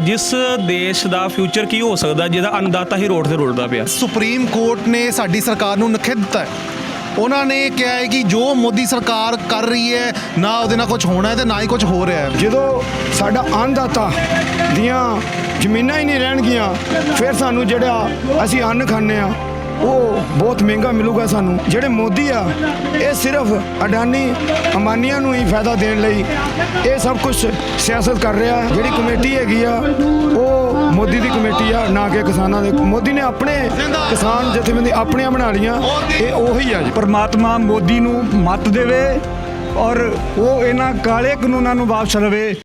ਜਿਸ ਦੇਸ਼ ਦਾ ਫਿਊਚਰ ਕੀ ਹੋ ਸਕਦਾ ਜਿਹਦਾ ਅੰਨਦਾਤਾ ਹੀ ਰੋਡ ਤੇ ਰੁਲਦਾ ਪਿਆ। ਸੁਪਰੀਮ ਕੋਰਟ ਨੇ ਸਾਡੀ ਸਰਕਾਰ ਨੂੰ ਨਖਿੱਧ ਦਿੱਤਾ ਹੈ। ਉਹਨਾਂ ਨੇ ਕਿਹਾ ਹੈ ਕਿ ਜੋ ਮੋਦੀ ਸਰਕਾਰ ਕਰ ਰਹੀ ਹੈ ਨਾ ਉਹਦੇ ਨਾਲ ਕੁਝ ਹੋਣਾ ਹੈ ਤੇ ਨਾ ਹੀ ਕੁਝ ਹੋ ਰਿਹਾ ਹੈ। ਜਦੋਂ ਸਾਡਾ ਅੰਨਦਾਤਾ ਦੀਆਂ ਜ਼ਮੀਨਾਂ ਹੀ ਨਹੀਂ ਰਹਿਣਗੀਆਂ ਫਿਰ ਸਾਨੂੰ ਜਿਹੜਾ ਅਸੀਂ ਅੰਨ ਖਾਂਦੇ ਆ ਉਹ ਬਹੁਤ ਮਹਿੰਗਾ ਮਿਲੂਗਾ ਸਾਨੂੰ। ਜਿਹੜੇ ਮੋਦੀ ਆ ਇਹ ਸਿਰਫ ਅਡਾਨੀ ਅੰਬਾਨੀਆਂ ਨੂੰ ਹੀ ਫਾਇਦਾ ਦੇਣ ਲਈ ਇਹ ਸਭ ਕੁਝ ਸਿਆਸਤ ਕਰ ਰਿਹਾ। ਜਿਹੜੀ ਕਮੇਟੀ ਹੈਗੀ ਆ ਉਹ ਮੋਦੀ ਦੀ ਕਮੇਟੀ ਆ, ਨਾ ਕਿ ਕਿਸਾਨਾਂ ਦੇ। ਮੋਦੀ ਨੇ ਆਪਣੇ ਕਿਸਾਨ ਜਥੇਬੰਦੀ ਆਪਣੀਆਂ ਬਣਾ ਲਈਆਂ, ਇਹ ਉਹੀ ਆ ਜੀ। ਪਰਮਾਤਮਾ ਮੋਦੀ ਨੂੰ ਮੱਤ ਦੇਵੇ ਔਰ ਉਹ ਇਹਨਾਂ ਕਾਲੇ ਕਾਨੂੰਨਾਂ ਨੂੰ ਵਾਪਸ ਲਵੇ।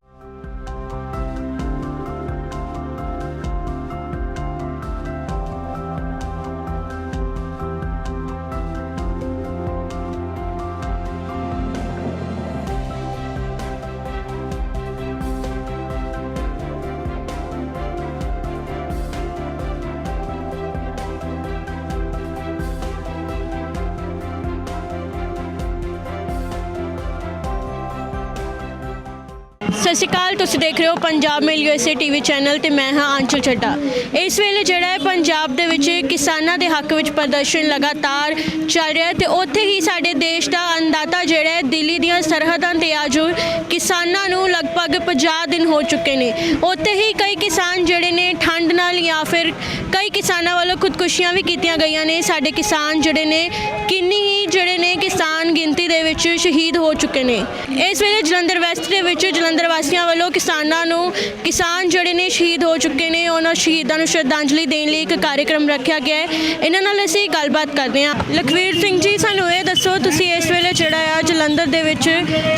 ਸਤਿ ਸ਼੍ਰੀ ਅਕਾਲ, ਤੁਸੀਂ ਦੇਖ ਰਹੇ ਹੋ ਪੰਜਾਬ ਮੇਲ USA TV ਚੈਨਲ ਤੇ ਮੈਂ ਹਾਂ ਆਂਚਲ ਚੱਡਾ। ਇਸ ਵੇਲੇ ਜਿਹੜਾ ਹੈ ਪੰਜਾਬ ਦੇ ਵਿੱਚ ਕਿਸਾਨਾਂ ਦੇ ਹੱਕ ਵਿੱਚ ਪ੍ਰਦਰਸ਼ਨ ਲਗਾਤਾਰ ਚੱਲ ਰਿਹਾ ਤੇ ਉੱਥੇ ਹੀ ਸਾਡੇ ਦੇਸ਼ ਦਾ ਅੰਨਦਾਤਾ ਜਿਹੜਾ ਹੈ ਦਿੱਲੀ ਦੀਆਂ ਸਰਹੱਦਾਂ ਤੇ ਆ ਜੋ ਕਿਸਾਨਾਂ ਨੂੰ ਲਗਭਗ 50 ਦਿਨ ਹੋ ਚੁੱਕੇ ਨੇ। ਉੱਥੇ ਹੀ ਕਈ ਕਿਸਾਨ ਜਿਹੜੇ ਨੇ ਠੰਡ ਨਾਲ ਜਾਂ ਫਿਰ ਕਈ ਕਿਸਾਨਾਂ ਵੱਲੋਂ ਖੁਦਕੁਸ਼ੀਆਂ ਵੀ ਕੀਤੀਆਂ ਗਈਆਂ ਨੇ। ਸਾਡੇ ਕਿਸਾਨ ਜਿਹੜੇ ਨੇ ਕਿੰਨੀ ਹੀ ਜਿਹੜੇ ਨੇ ਕਿਸਾਨ ਗਿਣਤੀ ਦੇ ਵਿੱਚ ਸ਼ਹੀਦ ਹੋ ਚੁੱਕੇ ਨੇ। ਇਸ ਵੇਲੇ ਜਲੰਧਰ ਵੈਸਟ ਦੇ ਵਿੱਚ ਜਲੰਧਰ ਵਾਸੀਆਂ ਵੱਲੋਂ ਕਿਸਾਨ ਜਿਹੜੇ ਨੇ ਸ਼ਹੀਦ ਹੋ ਚੁੱਕੇ ਨੇ ਉਹਨਾਂ ਸ਼ਹੀਦਾਂ ਨੂੰ ਸ਼ਰਧਾਂਜਲੀ ਦੇਣ ਲਈ ਇੱਕ ਕਾਰਜਕ੍ਰਮ ਰੱਖਿਆ ਗਿਆ ਹੈ। ਇਹਨਾਂ ਨਾਲ ਅਸੀਂ ਗੱਲਬਾਤ ਕਰਦੇ ਹਾਂ। ਲਖਵੀਰ ਸਿੰਘ ਜੀ, ਸਾਨੂੰ ਇਹ ਦੱਸੋ ਤੁਸੀਂ ਇਸ ਵੇਲੇ ਜਿਹੜਾ ਆ ਜਲੰਧਰ ਦੇ ਵਿੱਚ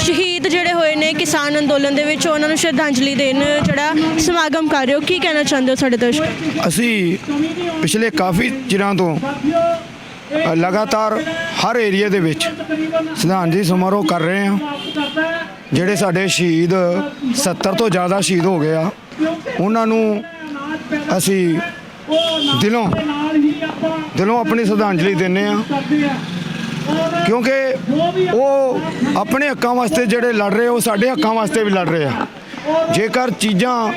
ਸ਼ਹੀਦ ਜਿਹੜੇ ਹੋਏ ਨੇ ਕਿਸਾਨ ਅੰਦੋਲਨ ਦੇ ਵਿੱਚ ਉਹਨਾਂ ਨੂੰ ਸ਼ਰਧਾਂਜਲੀ ਦੇਣ ਜਿਹੜਾ ਸਮਾਗਮ ਕਰ ਰਹੇ ਹੋ, ਕੀ ਕਹਿਣਾ ਚਾਹੁੰਦੇ ਹੋ ਸਾਡੇ ਦਰਸ਼ਕ? ਅਸੀਂ ਪਿਛਲੇ ਕਾਫੀ ਚਿਰਾਂ ਤੋਂ ਲਗਾਤਾਰ ਹਰ ਏਰੀਏ ਦੇ ਵਿੱਚ ਸ਼ਰਧਾਂਜਲੀ ਸਮਾਰੋਹ ਕਰ ਰਹੇ ਹਾਂ। ਜਿਹੜੇ ਸਾਡੇ ਸ਼ਹੀਦ 70 ਤੋਂ ਜ਼ਿਆਦਾ ਸ਼ਹੀਦ ਹੋ ਗਏ ਆ ਉਹਨਾਂ ਨੂੰ ਅਸੀਂ ਦਿਲੋਂ ਆਪਣੀ ਸ਼ਰਧਾਂਜਲੀ ਦਿੰਦੇ ਆ, ਕਿਉਂਕਿ ਉਹ ਆਪਣੇ ਹੱਕਾਂ ਵਾਸਤੇ ਜਿਹੜੇ ਲੜ ਰਹੇ ਉਹ ਸਾਡੇ ਹੱਕਾਂ ਵਾਸਤੇ ਵੀ ਲੜ ਰਹੇ ਆ। ਜੇਕਰ ਚੀਜ਼ਾਂ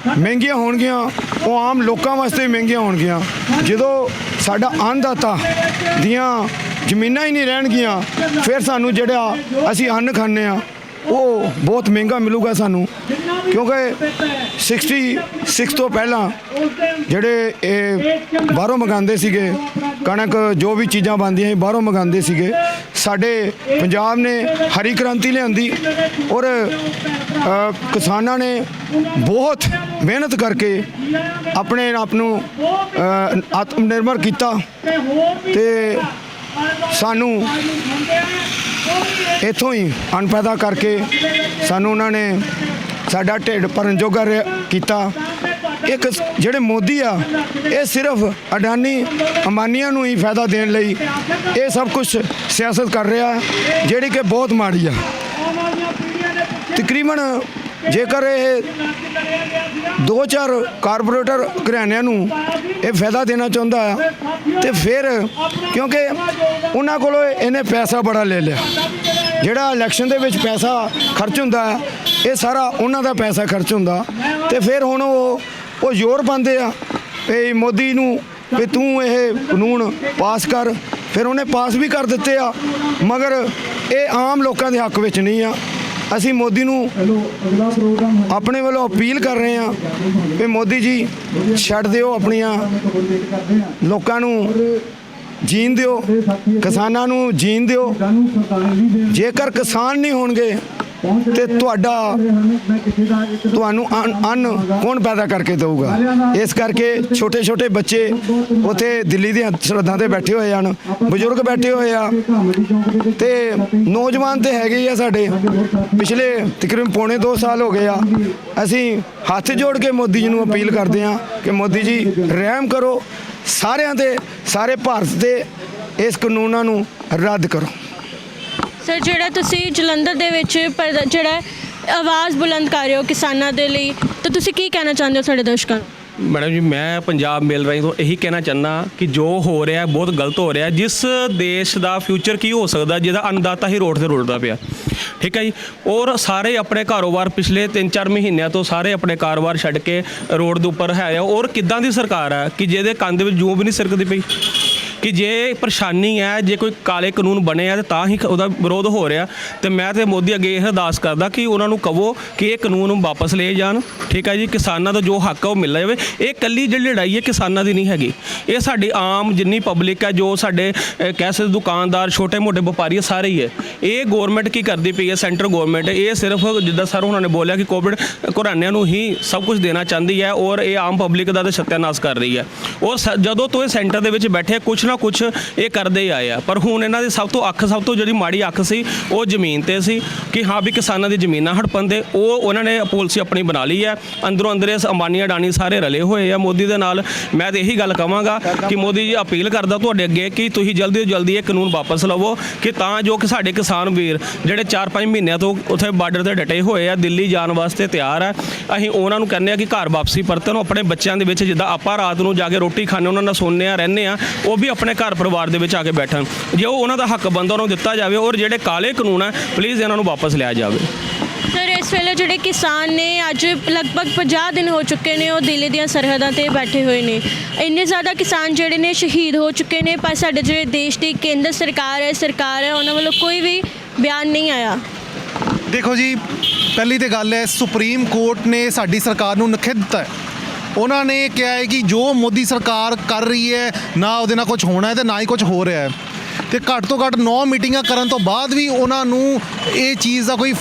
ਮਹਿੰਗੀਆਂ ਹੋਣਗੀਆਂ ਉਹ ਆਮ ਲੋਕਾਂ ਵਾਸਤੇ ਵੀ ਮਹਿੰਗੀਆਂ ਹੋਣਗੀਆਂ। ਜਦੋਂ ਸਾਡਾ ਅੰਨਦਾਤਾ ਦੀਆਂ ਜ਼ਮੀਨਾਂ ਹੀ ਨਹੀਂ ਰਹਿਣਗੀਆਂ ਫਿਰ ਸਾਨੂੰ ਜਿਹੜਾ ਅਸੀਂ ਅੰਨ ਖਾਂਦੇ ਆ ਉਹ ਬਹੁਤ ਮਹਿੰਗਾ ਮਿਲੂਗਾ ਸਾਨੂੰ। ਕਿਉਂਕਿ 66 ਤੋਂ ਪਹਿਲਾਂ ਜਿਹੜੇ ਇਹ ਬਾਹਰੋਂ ਮੰਗਾਉਂਦੇ ਸੀਗੇ ਕਣਕ, ਜੋ ਵੀ ਚੀਜ਼ਾਂ ਬਣਦੀਆਂ ਸੀ ਬਾਹਰੋਂ ਮੰਗਾਉਂਦੇ ਸੀਗੇ। ਸਾਡੇ ਪੰਜਾਬ ਨੇ ਹਰੀ ਕ੍ਰਾਂਤੀ ਲਿਆਂਦੀ ਔਰ ਕਿਸਾਨਾਂ ਨੇ ਬਹੁਤ ਮਿਹਨਤ ਕਰਕੇ ਆਪਣੇ ਆਪ ਨੂੰ ਆਤਮ ਨਿਰਭਰ ਕੀਤਾ ਤੇ ਸਾਨੂੰ ਇੱਥੋਂ ਹੀ ਅੰਨ ਪੈਦਾ ਕਰਕੇ ਸਾਨੂੰ ਉਹਨਾਂ ਨੇ ਸਾਡਾ ਢਿੱਡ ਭਰਨ ਜੋਗਾ ਕੀਤਾ। ਇੱਕ ਜਿਹੜੇ ਮੋਦੀ ਆ ਇਹ ਸਿਰਫ ਅਡਾਨੀ ਅੰਬਾਨੀਆਂ ਨੂੰ ਹੀ ਫਾਇਦਾ ਦੇਣ ਲਈ ਇਹ ਸਭ ਕੁਝ ਸਿਆਸਤ ਕਰ ਰਿਹਾ, ਜਿਹੜੀ ਕਿ ਬਹੁਤ ਮਾੜੀ ਆ। ਤਕਰੀਬਨ ਜੇਕਰ ਇਹ 2-4 ਕਾਰਪੋਰੇਟਰ ਘਰਾਣਿਆਂ ਨੂੰ ਇਹ ਫਾਇਦਾ ਦੇਣਾ ਚਾਹੁੰਦਾ ਆ ਤੇ ਫਿਰ ਕਿਉਂਕਿ ਉਹਨਾਂ ਕੋਲੋਂ ਇਹਨੇ ਪੈਸਾ ਬੜਾ ਲੈ ਲਿਆ। ਜਿਹੜਾ ਇਲੈਕਸ਼ਨ ਦੇ ਵਿੱਚ ਪੈਸਾ ਖਰਚ ਹੁੰਦਾ ਇਹ ਸਾਰਾ ਉਹਨਾਂ ਦਾ ਪੈਸਾ ਖਰਚ ਹੁੰਦਾ ਤੇ ਫਿਰ ਹੁਣ ਉਹ ਜ਼ੋਰ ਪਾਉਂਦੇ ਆ ਵੀ ਮੋਦੀ ਨੂੰ ਵੀ ਤੂੰ ਇਹ ਕਾਨੂੰਨ ਪਾਸ ਕਰ। ਫਿਰ ਉਹਨੇ ਪਾਸ ਵੀ ਕਰ ਦਿੱਤੇ ਆ, ਮਗਰ ਇਹ ਆਮ ਲੋਕਾਂ ਦੇ ਹੱਕ ਵਿੱਚ ਨਹੀਂ ਆ। ਅਸੀਂ ਮੋਦੀ ਨੂੰ ਆਪਣੇ ਵੱਲੋਂ ਅਪੀਲ ਕਰ ਰਹੇ ਹਾਂ ਕਿ ਮੋਦੀ ਜੀ ਛੱਡ ਦਿਓ, ਆਪਣੀਆਂ ਲੋਕਾਂ ਨੂੰ ਜੀਣ ਦਿਓ, ਕਿਸਾਨਾਂ ਨੂੰ ਜੀਣ ਦਿਓ। ਜੇਕਰ ਕਿਸਾਨ ਨਹੀਂ ਹੋਣਗੇ ਤੇ ਤੁਹਾਨੂੰ ਅੰਨ ਕੌਣ ਪੈਦਾ ਕਰਕੇ ਦੇਊਗਾ? ਇਸ ਕਰਕੇ ਛੋਟੇ ਛੋਟੇ ਬੱਚੇ ਉੱਥੇ ਦਿੱਲੀ ਦੀਆਂ ਸਰਹੱਦਾਂ ਤੇ ਬੈਠੇ ਹੋਏ ਹਨ, ਬਜ਼ੁਰਗ ਬੈਠੇ ਹੋਏ ਆ ਤੇ ਨੌਜਵਾਨ ਤੇ ਹੈਗੇ ਆ ਸਾਡੇ। ਪਿਛਲੇ ਤਕਰੀਬਨ ਪੌਣੇ 2 ਸਾਲ ਹੋ ਗਏ ਆ। ਅਸੀਂ ਹੱਥ ਜੋੜ ਕੇ ਮੋਦੀ ਜੀ ਨੂੰ ਅਪੀਲ ਕਰਦੇ ਹਾਂ ਕਿ ਮੋਦੀ ਜੀ ਰਹਿਮ ਕਰੋ, ਸਾਰਿਆਂ ਦੇ ਸਾਰੇ ਭਾਰਤ ਦੇ ਇਸ ਕਾਨੂੰਨਾਂ ਨੂੰ ਰੱਦ ਕਰੋ। ਸਰ, ਜਿਹੜਾ ਤੁਸੀਂ ਜਲੰਧਰ ਦੇ ਵਿੱਚ ਜਿਹੜਾ ਆਵਾਜ਼ ਬੁਲੰਦ ਕਰ ਰਹੇ ਹੋ ਕਿਸਾਨਾਂ ਦੇ ਲਈ, ਤਾਂ ਤੁਸੀਂ ਕੀ ਕਹਿਣਾ ਚਾਹੁੰਦੇ ਹੋ ਸਾਡੇ ਦਰਸ਼ਕਾਂ ਨੂੰ? ਮੈਡਮ ਜੀ ਮੈਂ ਪੰਜਾਬ ਮੇਲ ਰਾਹੀਂ ਤੋਂ ਇਹੀ ਕਹਿਣਾ ਚਾਹੁੰਦਾ ਕਿ ਜੋ ਹੋ ਰਿਹਾ ਬਹੁਤ ਗਲਤ ਹੋ ਰਿਹਾ। ਜਿਸ ਦੇਸ਼ ਦਾ ਫਿਊਚਰ ਕੀ ਹੋ ਸਕਦਾ ਜਿਹਦਾ ਅੰਨਦਾਤਾ ਹੀ ਰੋਡ ਤੇ ਰੁਲਦਾ ਪਿਆ, ਠੀਕ ਹੈ ਜੀ। ਔਰ ਸਾਰੇ ਆਪਣੇ ਕਾਰੋਬਾਰ ਪਿਛਲੇ 3-4 ਮਹੀਨਿਆਂ ਤੋਂ ਸਾਰੇ ਆਪਣੇ ਕਾਰੋਬਾਰ ਛੱਡ ਕੇ ਰੋਡ ਦੇ ਉੱਪਰ ਹੈ। ਔਰ ਕਿੱਦਾਂ ਦੀ ਸਰਕਾਰ ਹੈ ਕਿ ਜਿਹਦੇ ਕੰਨ ਦੇ ਵਿੱਚ ਜੂੰ ਵੀ ਨਹੀਂ ਸਿਰਕਦੀ ਪਈ ਕਿ ਜੇ ਪਰੇਸ਼ਾਨੀ ਹੈ, ਜੇ ਕੋਈ ਕਾਲੇ ਕਾਨੂੰਨ ਬਣੇ ਆ ਤੇ ਤਾਂ ਹੀ ਉਹਦਾ ਵਿਰੋਧ ਹੋ ਰਿਹਾ। ਤੇ ਮੈਂ ਤੇ ਮੋਦੀ ਅੱਗੇ ਇਹ ਅਰਦਾਸ ਕਰਦਾ ਕਿ ਉਹਨਾਂ ਨੂੰ ਕਹੋ ਕਿ ਇਹ ਕਾਨੂੰਨ ਵਾਪਸ ਲਏ ਜਾਣ, ਠੀਕ ਹੈ ਜੀ। ਕਿਸਾਨਾਂ ਦਾ ਜੋ ਹੱਕ ਹੈ ਉਹ ਮਿਲ ਜਾਵੇ। ਇਹ ਇਕੱਲੀ ਜਿਹੜੀ ਲੜਾਈ ਹੈ ਕਿਸਾਨਾਂ ਦੀ ਨਹੀਂ ਹੈਗੀ, ਇਹ ਸਾਡੀ ਆਮ ਜਿੰਨੀ ਪਬਲਿਕ ਹੈ, ਜੋ ਸਾਡੇ ਕਹਿ ਸਕਦੇ ਦੁਕਾਨਦਾਰ, ਛੋਟੇ ਮੋਟੇ ਵਪਾਰੀ ਸਾਰੇ ਹੀ ਹੈ। ਇਹ ਗੌਰਮੈਂਟ ਕੀ ਕਰਦੀ ਪਈ ਹੈ, ਸੈਂਟਰ ਗੌਰਮੈਂਟ, ਇਹ ਸਿਰਫ ਜਿੱਦਾਂ ਸਰ ਉਹਨਾਂ ਨੇ ਬੋਲਿਆ ਕਿ ਕੋਵਿਡ ਘਰਾਣਿਆਂ ਨੂੰ ਹੀ ਸਭ ਕੁਝ ਦੇਣਾ ਚਾਹੁੰਦੀ ਹੈ ਔਰ ਇਹ ਆਮ ਪਬਲਿਕ ਦਾ ਤਾਂ ਸੱਤਿਆਨਾਸ਼ ਕਰ ਰਹੀ ਹੈ। ਔਰ ਜਦੋਂ ਤੋਂ ਇਹ ਸੈਂਟਰ ਦੇ ਵਿੱਚ ਬੈਠੇ ਕੁਛ ਨਾ ਕੁਛ ਇਹ ਕਰਦੇ ਹੀ ਆਏ ਆ। ਪਰ ਹੁਣ ਇਹਨਾਂ ਦੀ ਸਭ ਤੋਂ ਜਿਹੜੀ ਮਾੜੀ ਅੱਖ ਸੀ ਉਹ ਜ਼ਮੀਨ ਤੇ ਸੀ ਕਿ ਹਾਂ ਵੀ ਕਿਸਾਨਾਂ ਦੀ ਜ਼ਮੀਨਾਂ ਹੜਪਣ ਦੇ ਉਹ ਉਹਨਾਂ ਨੇ ਪਾਲਿਸੀ ਆਪਣੀ ਬਣਾ ਲਈ ਹੈ। ਅੰਦਰੋਂ ਅੰਦਰ ਇਸ ਅੰਬਾਨੀ ਅਡਾਨੀ ਸਾਰੇ ਰਲੇ ਹੋਏ ਆ ਮੋਦੀ ਦੇ ਨਾਲ। ਮੈਂ ਤਾਂ ਇਹੀ ਗੱਲ ਕਹਾਂਗਾ ਕਿ ਮੋਦੀ ਜੀ ਅਪੀਲ ਕਰਦਾ ਤੁਹਾਡੇ ਅੱਗੇ ਕਿ ਤੁਸੀਂ ਜਲਦੀ ਤੋਂ ਜਲਦੀ ਇਹ ਕਾਨੂੰਨ ਵਾਪਸ ਲਵੋ ਕਿ ਤਾਂ ਜੋ ਕਿ ਸਾਡੇ ਕਿਸਾਨ ਵੀਰ ਜਿਹੜੇ 4-5 ਮਹੀਨਿਆਂ ਤੋਂ ਉੱਥੇ ਬਾਰਡਰ ਤੇ ਡਟੇ ਹੋਏ ਆ, ਦਿੱਲੀ ਜਾਣ ਵਾਸਤੇ ਤਿਆਰ ਆ, ਅਸੀਂ ਉਹਨਾਂ ਨੂੰ ਕਹਿੰਦੇ ਆ ਕਿ ਘਰ ਵਾਪਸੀ ਪਰਤਣ। ਆਪਣੇ ਬੱਚਿਆਂ ਦੇ ਵਿੱਚ ਜਿੱਦਾਂ ਆਪਾਂ ਰਾਤ ਨੂੰ ਜਾ ਕੇ ਰੋਟੀ ਖਾਣੇ ਉਹਨਾਂ ਨਾਲ ਸੌਂਦੇ ਆ ਰਹਿੰਦੇ ਆ, ਉਹ ਵੀ ਆਪਣੇ ਘਰ ਪਰਿਵਾਰ ਦੇ ਵਿੱਚ ਆ ਕੇ ਬੈਠਣ। ਜੇ ਉਹ ਉਹਨਾਂ ਦਾ ਹੱਕ ਬਣਦਾ ਉਹਨੂੰ ਦਿੱਤਾ ਜਾਵੇ ਔਰ ਜਿਹੜੇ ਕਾਲੇ ਕਾਨੂੰਨ ਆ ਪਲੀਜ਼ ਇਹਨਾਂ ਨੂੰ ਵਾਪਸ ਲਿਆ ਜਾਵੇ। ਸਰ ਇਸ ਵੇਲੇ ਜਿਹੜੇ ਕਿਸਾਨ ਨੇ ਅੱਜ ਲਗਭਗ 50 ਦਿਨ ਹੋ ਚੁੱਕੇ ਨੇ ਉਹ ਦਿੱਲੀ ਦੀਆਂ ਸਰਹੱਦਾਂ ਤੇ ਬੈਠੇ ਹੋਏ ਨੇ। ਇੰਨੇ ਜ਼ਿਆਦਾ ਕਿਸਾਨ ਜਿਹੜੇ ਨੇ ਸ਼ਹੀਦ ਹੋ ਚੁੱਕੇ ਨੇ, ਪਰ ਸਾਡੇ ਜਿਹੜੇ ਦੇਸ਼ ਦੀ ਕੇਂਦਰ ਸਰਕਾਰ ਹੈ ਉਹਨਾਂ ਵੱਲੋਂ ਕੋਈ ਵੀ ਬਿਆਨ ਨਹੀਂ ਆਇਆ। ਦੇਖੋ ਜੀ, ਪਹਿਲੀ ਤੇ ਗੱਲ ਹੈ ਸੁਪਰੀਮ ਕੋਰਟ ਨੇ ਸਾਡੀ ਸਰਕਾਰ ਨੂੰ ਨਖਿੱਧ ਦਿੱਤਾ ਹੈ। ਉਹਨਾਂ ਨੇ ਕਿਹਾ ਹੈ ਕਿ ਜੋ ਮੋਦੀ ਸਰਕਾਰ ਕਰ ਰਹੀ ਹੈ ਨਾ ਉਹਦੇ ਨਾਲ ਕੁਝ ਹੋਣਾ ਹੈ ਤੇ ਨਾ ਹੀ ਕੁਝ ਹੋ ਰਿਹਾ ਹੈ। ਤੇ ਘੱਟ ਤੋਂ ਘੱਟ 9 ਮੀਟਿੰਗਾਂ ਕਰਨ ਤੋਂ ਬਾਅਦ ਵੀ ਉਹਨਾਂ ਨੂੰ ਇਹ ਚੀਜ਼ ਦਾ ਕੋਈ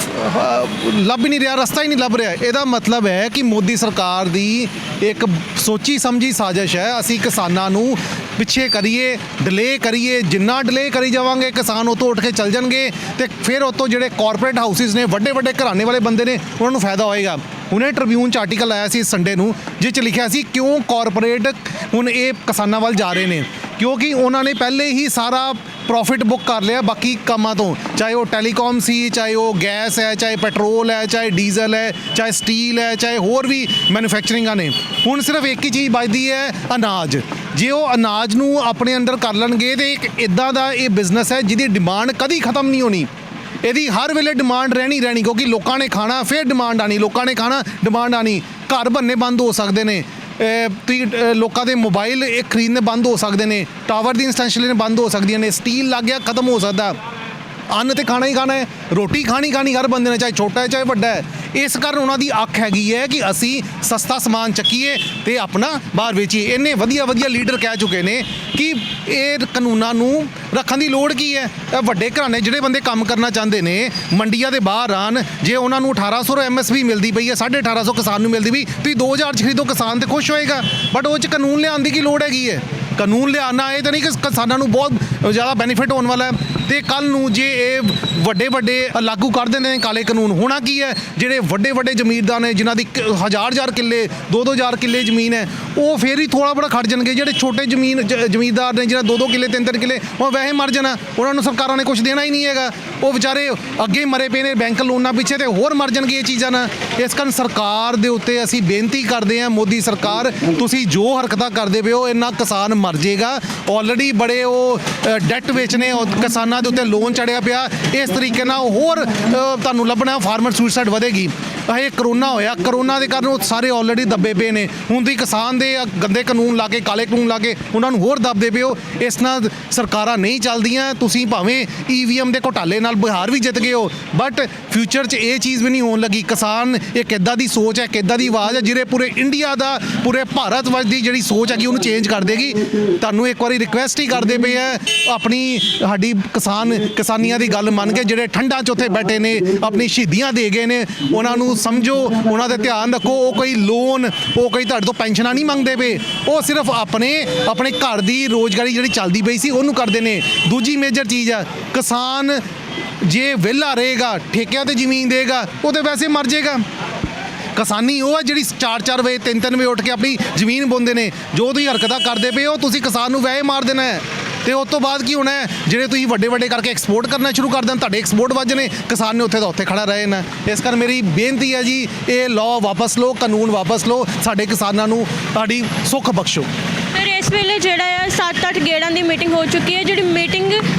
ਲੱਭ ਹੀ ਨਹੀਂ ਰਿਹਾ, ਰਸਤਾ ਹੀ ਨਹੀਂ ਲੱਭ ਰਿਹਾ। ਇਹਦਾ ਮਤਲਬ ਹੈ ਕਿ ਮੋਦੀ ਸਰਕਾਰ ਦੀ ਇੱਕ ਸੋਚੀ ਸਮਝੀ ਸਾਜ਼ਿਸ਼ ਹੈ ਅਸੀਂ ਕਿਸਾਨਾਂ ਨੂੰ ਪਿੱਛੇ ਕਰੀਏ, ਡਿਲੇ ਕਰੀਏ। ਜਿੰਨਾ ਡਿਲੇ ਕਰੀ ਜਾਵਾਂਗੇ ਕਿਸਾਨ ਉਹ ਤੋਂ ਉੱਠ ਕੇ ਚੱਲ ਜਾਣਗੇ ਤੇ ਫਿਰ ਉਹ ਤੋਂ ਜਿਹੜੇ ਕਾਰਪੋਰੇਟ ਹਾਊਸਿਸ ਨੇ, ਵੱਡੇ ਵੱਡੇ ਘਰਾਣੇ ਵਾਲੇ ਬੰਦੇ ਨੇ, ਉਹਨਾਂ ਨੂੰ ਫਾਇਦਾ ਹੋਏਗਾ। ਹੁਣੇ ਟ੍ਰਿਬਿਊਨ 'ਚ ਆਰਟੀਕਲ ਆਇਆ ਸੀ ਸੰਡੇ ਨੂੰ ਜਿਸ 'ਚ ਲਿਖਿਆ ਸੀ ਕਿਉਂ ਕਾਰਪੋਰੇਟ ਹੁਣ ਇਹ ਕਿਸਾਨਾਂ ਵੱਲ ਜਾ ਰਹੇ ਨੇ, ਕਿਉਂਕਿ ਉਹਨਾਂ ਨੇ ਪਹਿਲੇ ਹੀ ਸਾਰਾ ਪ੍ਰੋਫਿਟ ਬੁੱਕ ਕਰ ਲਿਆ ਬਾਕੀ ਕੰਮਾਂ ਤੋਂ, ਚਾਹੇ ਉਹ ਟੈਲੀਕਾਮ ਸੀ, ਚਾਹੇ ਉਹ ਗੈਸ ਹੈ, ਚਾਹੇ ਪੈਟਰੋਲ ਹੈ, ਚਾਹੇ ਡੀਜ਼ਲ ਹੈ, ਚਾਹੇ ਸਟੀਲ ਹੈ, ਚਾਹੇ ਹੋਰ ਵੀ ਮੈਨੂਫੈਕਚਰਿੰਗਾਂ ਨੇ। ਹੁਣ ਸਿਰਫ ਇੱਕ ਹੀ ਚੀਜ਼ ਬਚਦੀ ਹੈ, ਅਨਾਜ। ਜੇ ਉਹ ਅਨਾਜ ਨੂੰ ਆਪਣੇ ਅੰਡਰ ਕਰ ਲੈਣਗੇ ਤੇ ਇੱਕ ਇੱਦਾਂ ਦਾ ਇਹ ਬਿਜ਼ਨਸ ਹੈ ਜਿਹਦੀ ਡਿਮਾਂਡ ਕਦੀ ਖਤਮ ਨਹੀਂ ਹੋਣੀ। ਇਹਦੀ ਹਰ ਵੇਲੇ ਡਿਮਾਂਡ ਰਹਿਣੀ ਕਿਉਂਕਿ ਲੋਕਾਂ ਨੇ ਖਾਣਾ, ਫਿਰ ਡਿਮਾਂਡ ਆਣੀ, ਲੋਕਾਂ ਨੇ ਖਾਣਾ, ਡਿਮਾਂਡ ਆਣੀ। ਘਰ ਬੰਨੇ ਬੰਦ ਹੋ ਸਕਦੇ ਨੇ, ਲੋਕਾਂ ਦੇ ਮੋਬਾਈਲ ਇਹ ਖਰੀਦਣੇ ਬੰਦ ਹੋ ਸਕਦੇ ਨੇ, ਟਾਵਰ ਦੀ ਇੰਸਟਾਲੇਸ਼ਨ ਬੰਦ ਹੋ ਸਕਦੀਆਂ ਨੇ, ਸਟੀਲ ਲੱਗ ਗਿਆ ਖਤਮ ਹੋ ਸਕਦਾ। ਅੰਨ ਤੇ ਖਾਣਾ ਹੀ ਖਾਣਾ ਹੈ, ਰੋਟੀ ਖਾਣੀ ਹਰ ਬੰਦੇ ਨੇ, ਚਾਹੇ ਛੋਟਾ ਹੈ ਚਾਹੇ ਵੱਡਾ ਹੈ। ਇਸ ਕਾਰਨ ਉਹਨਾਂ ਦੀ ਅੱਖ ਹੈਗੀ ਹੈ ਕਿ ਅਸੀਂ ਸਸਤਾ ਸਮਾਨ ਚੱਕੀਏ ਤੇ ਆਪਣਾ ਬਾਹਰ ਵੇਚੀਏ। ਇੰਨੇ ਵਧੀਆ ਲੀਡਰ ਕਹਿ ਚੁੱਕੇ ਨੇ ਕਿ ਇਹ ਕਾਨੂੰਨਾਂ ਨੂੰ ਰੱਖਣ ਦੀ ਲੋੜ ਕੀ ਹੈ। ਵੱਡੇ ਘਰਾਣੇ ਜਿਹੜੇ ਬੰਦੇ ਕੰਮ ਕਰਨਾ ਚਾਹੁੰਦੇ ਨੇ ਮੰਡੀਆਂ ਦੇ ਬਾਹਰ ਆਣ, ਜੇ ਉਹਨਾਂ ਨੂੰ 1800 MSP ਮਿਲਦੀ ਪਈ ਹੈ, 1850 ਕਿਸਾਨ ਨੂੰ ਮਿਲਦੀ ਵੀ, ਤੁਸੀਂ 2000 'ਚ ਖਰੀਦੋ, ਕਿਸਾਨ ਤੇ ਖੁਸ਼ ਹੋਏਗਾ। ਬਟ ਉਹ 'ਚ ਕਾਨੂੰਨ ਲਿਆਉਣ ਦੀ ਕੀ ਲੋੜ ਹੈਗੀ ਹੈ? ਕਾਨੂੰਨ ਲਿਆਉਣਾ ਇਹ ਤਾਂ ਨਹੀਂ ਕਿ ਕਿਸਾਨਾਂ ਨੂੰ ਬਹੁਤ ਜ਼ਿਆਦਾ ਬੈਨੀਫਿਟ ਹੋਣ ਵਾਲਾ ਹੈ। ਤੇ ਕੱਲ ਨੂੰ ਜੇ ਇਹ ਵੱਡੇ ਲਾਗੂ ਕਰ ਦਿੰਦੇ ਨੇ ਕਾਲੇ ਕਾਨੂੰਨ, ਹੋਣਾ ਕੀ ਹੈ? ਜਿਹੜੇ ਵੱਡੇ ਜ਼ਮੀਨਦਾਰ ਨੇ ਜਿਨ੍ਹਾਂ ਦੀ 1000 ਕਿੱਲੇ 2000 ਕਿੱਲੇ ਜ਼ਮੀਨ ਹੈ, ਉਹ ਫੇਰ ਹੀ ਥੋੜਾ ਬੜਾ ਖੜ ਜਾਣਗੇ। ਜਿਹੜੇ ਛੋਟੇ ਜ਼ਮੀਨਦਾਰ ਨੇ ਜਿਹਨਾਂ 2 ਕਿੱਲੇ 3 ਕਿੱਲੇ, ਉਹ ਵੈਸੇ ਮਰ ਜਾਣਾ, ਉਹਨਾਂ ਨੂੰ ਸਰਕਾਰਾਂ ਨੇ ਕੁਝ ਦੇਣਾ ਹੀ ਨਹੀਂ ਹੈਗਾ। ਉਹ ਵਿਚਾਰੇ ਅੱਗੇ ਮਰੇ ਪਏ ਨੇ ਬੈਂਕ ਲੋਨਾਂ ਪਿੱਛੇ ਤੇ ਹੋਰ ਮਰ ਜਾਣਗੇ ਇਹ ਚੀਜ਼ਾਂ ਨਾਲ। ਇਸ ਕਾਰਨ ਸਰਕਾਰ ਦੇ ਉੱਤੇ ਅਸੀਂ ਬੇਨਤੀ ਕਰਦੇ ਹਾਂ, ਮੋਦੀ ਸਰਕਾਰ ਤੁਸੀਂ ਜੋ ਹਰਕਤਾਂ ਕਰਦੇ ਪਏ ਹੋ ਇਹਨਾਂ ਕਿਸਾਨ ਮਰ ਜਾਏਗਾ। ਆਲਰੇਡੀ ਬੜੇ ਉਹ ਡੈਟ ਵਿੱਚ ਨੇ, ਕਿਸਾਨਾਂ ਦੇ ਉੱਤੇ ਲੋਨ ਚੜਿਆ ਪਿਆ। ਇਸ ਤਰੀਕੇ ਨਾਲ ਹੋਰ ਤੁਹਾਨੂੰ ਲੱਭਣਾ ਫਾਰਮਰ ਸੁਸਾਈਡ ਵਧੇਗੀ। ਇਹ ਕਰੋਨਾ ਹੋਇਆ, ਕਰੋਨਾ ਦੇ ਕਾਰਨ ਉਹ ਸਾਰੇ ਆਲਰੇਡੀ ਦੱਬੇ ਪਏ ਨੇ। ਹੁਣ ਤੁਸੀਂ ਕਿਸਾਨ ਦੇ ਗੰਦੇ ਕਾਨੂੰਨ ਲਾ ਕੇ, ਕਾਲੇ ਕਾਨੂੰਨ ਲਾ ਕੇ ਉਹਨਾਂ ਨੂੰ ਹੋਰ ਦੱਬਦੇ ਪਏ ਹੋ। ਇਸ ਨਾਲ ਸਰਕਾਰਾਂ ਨਹੀਂ ਚੱਲਦੀਆਂ। ਤੁਸੀਂ ਭਾਵੇਂ EVM ਦੇ ਘੁਟਾਲੇ ਨਾਲ ਬਿਹਾਰ ਵੀ ਜਿੱਤ ਗਏ ਹੋ, ਬਟ ਫਿਊਚਰ 'ਚ ਇਹ ਚੀਜ਼ ਵੀ ਨਹੀਂ ਹੋਣ ਲੱਗੀ। ਕਿਸਾਨ ਇੱਕ ਇੱਦਾਂ ਦੀ ਸੋਚ ਹੈ, ਕਿੱਦਾਂ ਦੀ ਆਵਾਜ਼ ਹੈ ਜਿਹੜੇ ਪੂਰੇ ਇੰਡੀਆ ਦਾ, ਪੂਰੇ ਭਾਰਤ ਵਰਸ਼ ਦੀ ਜਿਹੜੀ ਸੋਚ ਹੈਗੀ ਉਹਨੂੰ ਚੇਂਜ ਕਰ ਦੇਗੀ। ਤੁਹਾਨੂੰ ਇੱਕ ਵਾਰੀ ਰਿਕੁਐਸਟ ਹੀ ਕਰਦੇ ਪਏ ਹੈ, ਆਪਣੀ ਸਾਡੀ ਕਿਸਾਨੀਆਂ ਦੀ ਗੱਲ ਮੰਨ ਕੇ ਜਿਹੜੇ ਠੰਡਾਂ 'ਚ ਉੱਥੇ ਬੈਠੇ ਨੇ, ਆਪਣੀ ਸ਼ਹੀਦੀਆਂ ਦੇ ਗਏ ਨੇ, ਉਹਨਾਂ ਨੂੰ ਸਮਝੋ, ਉਹਨਾਂ ਦੇ ਧਿਆਨ ਰੱਖੋ। ਉਹ ਕੋਈ ਲੋਨ, ਉਹ ਕੋਈ ਤੁਹਾਡੇ ਤੋਂ ਪੈਨਸ਼ਨਾਂ ਨਹੀਂ ਮੰਗਦੇ ਪਏ, ਉਹ ਸਿਰਫ ਆਪਣੇ ਘਰ ਦੀ ਰੋਜ਼ਗਾਰੀ ਜਿਹੜੀ ਚੱਲਦੀ ਪਈ ਸੀ ਉਹਨੂੰ ਕਰਦੇ ਨੇ। ਦੂਜੀ ਮੇਜਰ ਚੀਜ਼ ਆ, ਕਿਸਾਨ ਜੇ ਵਿਹਲਾ ਰਹੇਗਾ, ਠੇਕਿਆਂ ਤੇ ਜ਼ਮੀਨ ਦੇਗਾ, ਉਹ ਤੇ ਵੈਸੇ ਮਰ ਜਾਏਗਾ। ਕਿਸਾਨੀ ਉਹ ਹੈ ਜਿਹੜੀ 4-4 ਵਜੇ 3-3 ਵਜੇ ਉੱਠ ਕੇ ਆਪਣੀ ਜ਼ਮੀਨ ਬੋਂਦੇ ਨੇ। ਜੋ ਤੁਸੀਂ ਹਰਕਤਾਂ ਕਰਦੇ ਪਏ ਹੋ ਤੁਸੀਂ ਕਿਸਾਨ ਨੂੰ ਵੈਸੇ ਮਾਰ ਦੇਣਾ ਹੈ। ਤੇ ਉਸ ਤੋਂ ਬਾਅਦ ਕੀ ਹੋਣਾ ਹੈ, ਜਿਹੜੇ ਤੁਸੀਂ ਵੱਡੇ ਵੱਡੇ ਕਰਕੇ ਐਕਸਪੋਰਟ ਕਰਨਾ ਸ਼ੁਰੂ ਕਰ ਦੇਣ, ਤੁਹਾਡੇ ਐਕਸਪੋਰਟ ਵੱਜ ਨੇ, ਕਿਸਾਨ ਨੇ ਉੱਥੇ ਦਾ ਉੱਥੇ ਖੜਾ ਰਹੇ ਨਾ। ਇਸ ਕਰਕੇ ਮੇਰੀ ਬੇਨਤੀ ਹੈ ਜੀ, ਇਹ ਲਾਅ ਵਾਪਸ ਲਓ, ਕਾਨੂੰਨ ਵਾਪਸ ਲਓ, ਸਾਡੇ ਕਿਸਾਨਾਂ ਨੂੰ ਤੁਹਾਡੀ ਸੁੱਖ ਬਖਸ਼ੋ। ਫਿਰ ਇਸ ਵੇਲੇ ਜਿਹੜਾ ਆ 7-8 ਗੇੜਾਂ ਦੀ ਮੀਟਿੰਗ ਹੋ ਚੁੱਕੀ ਹੈ, ਜਿਹੜੀ ਮੀਟਿੰਗ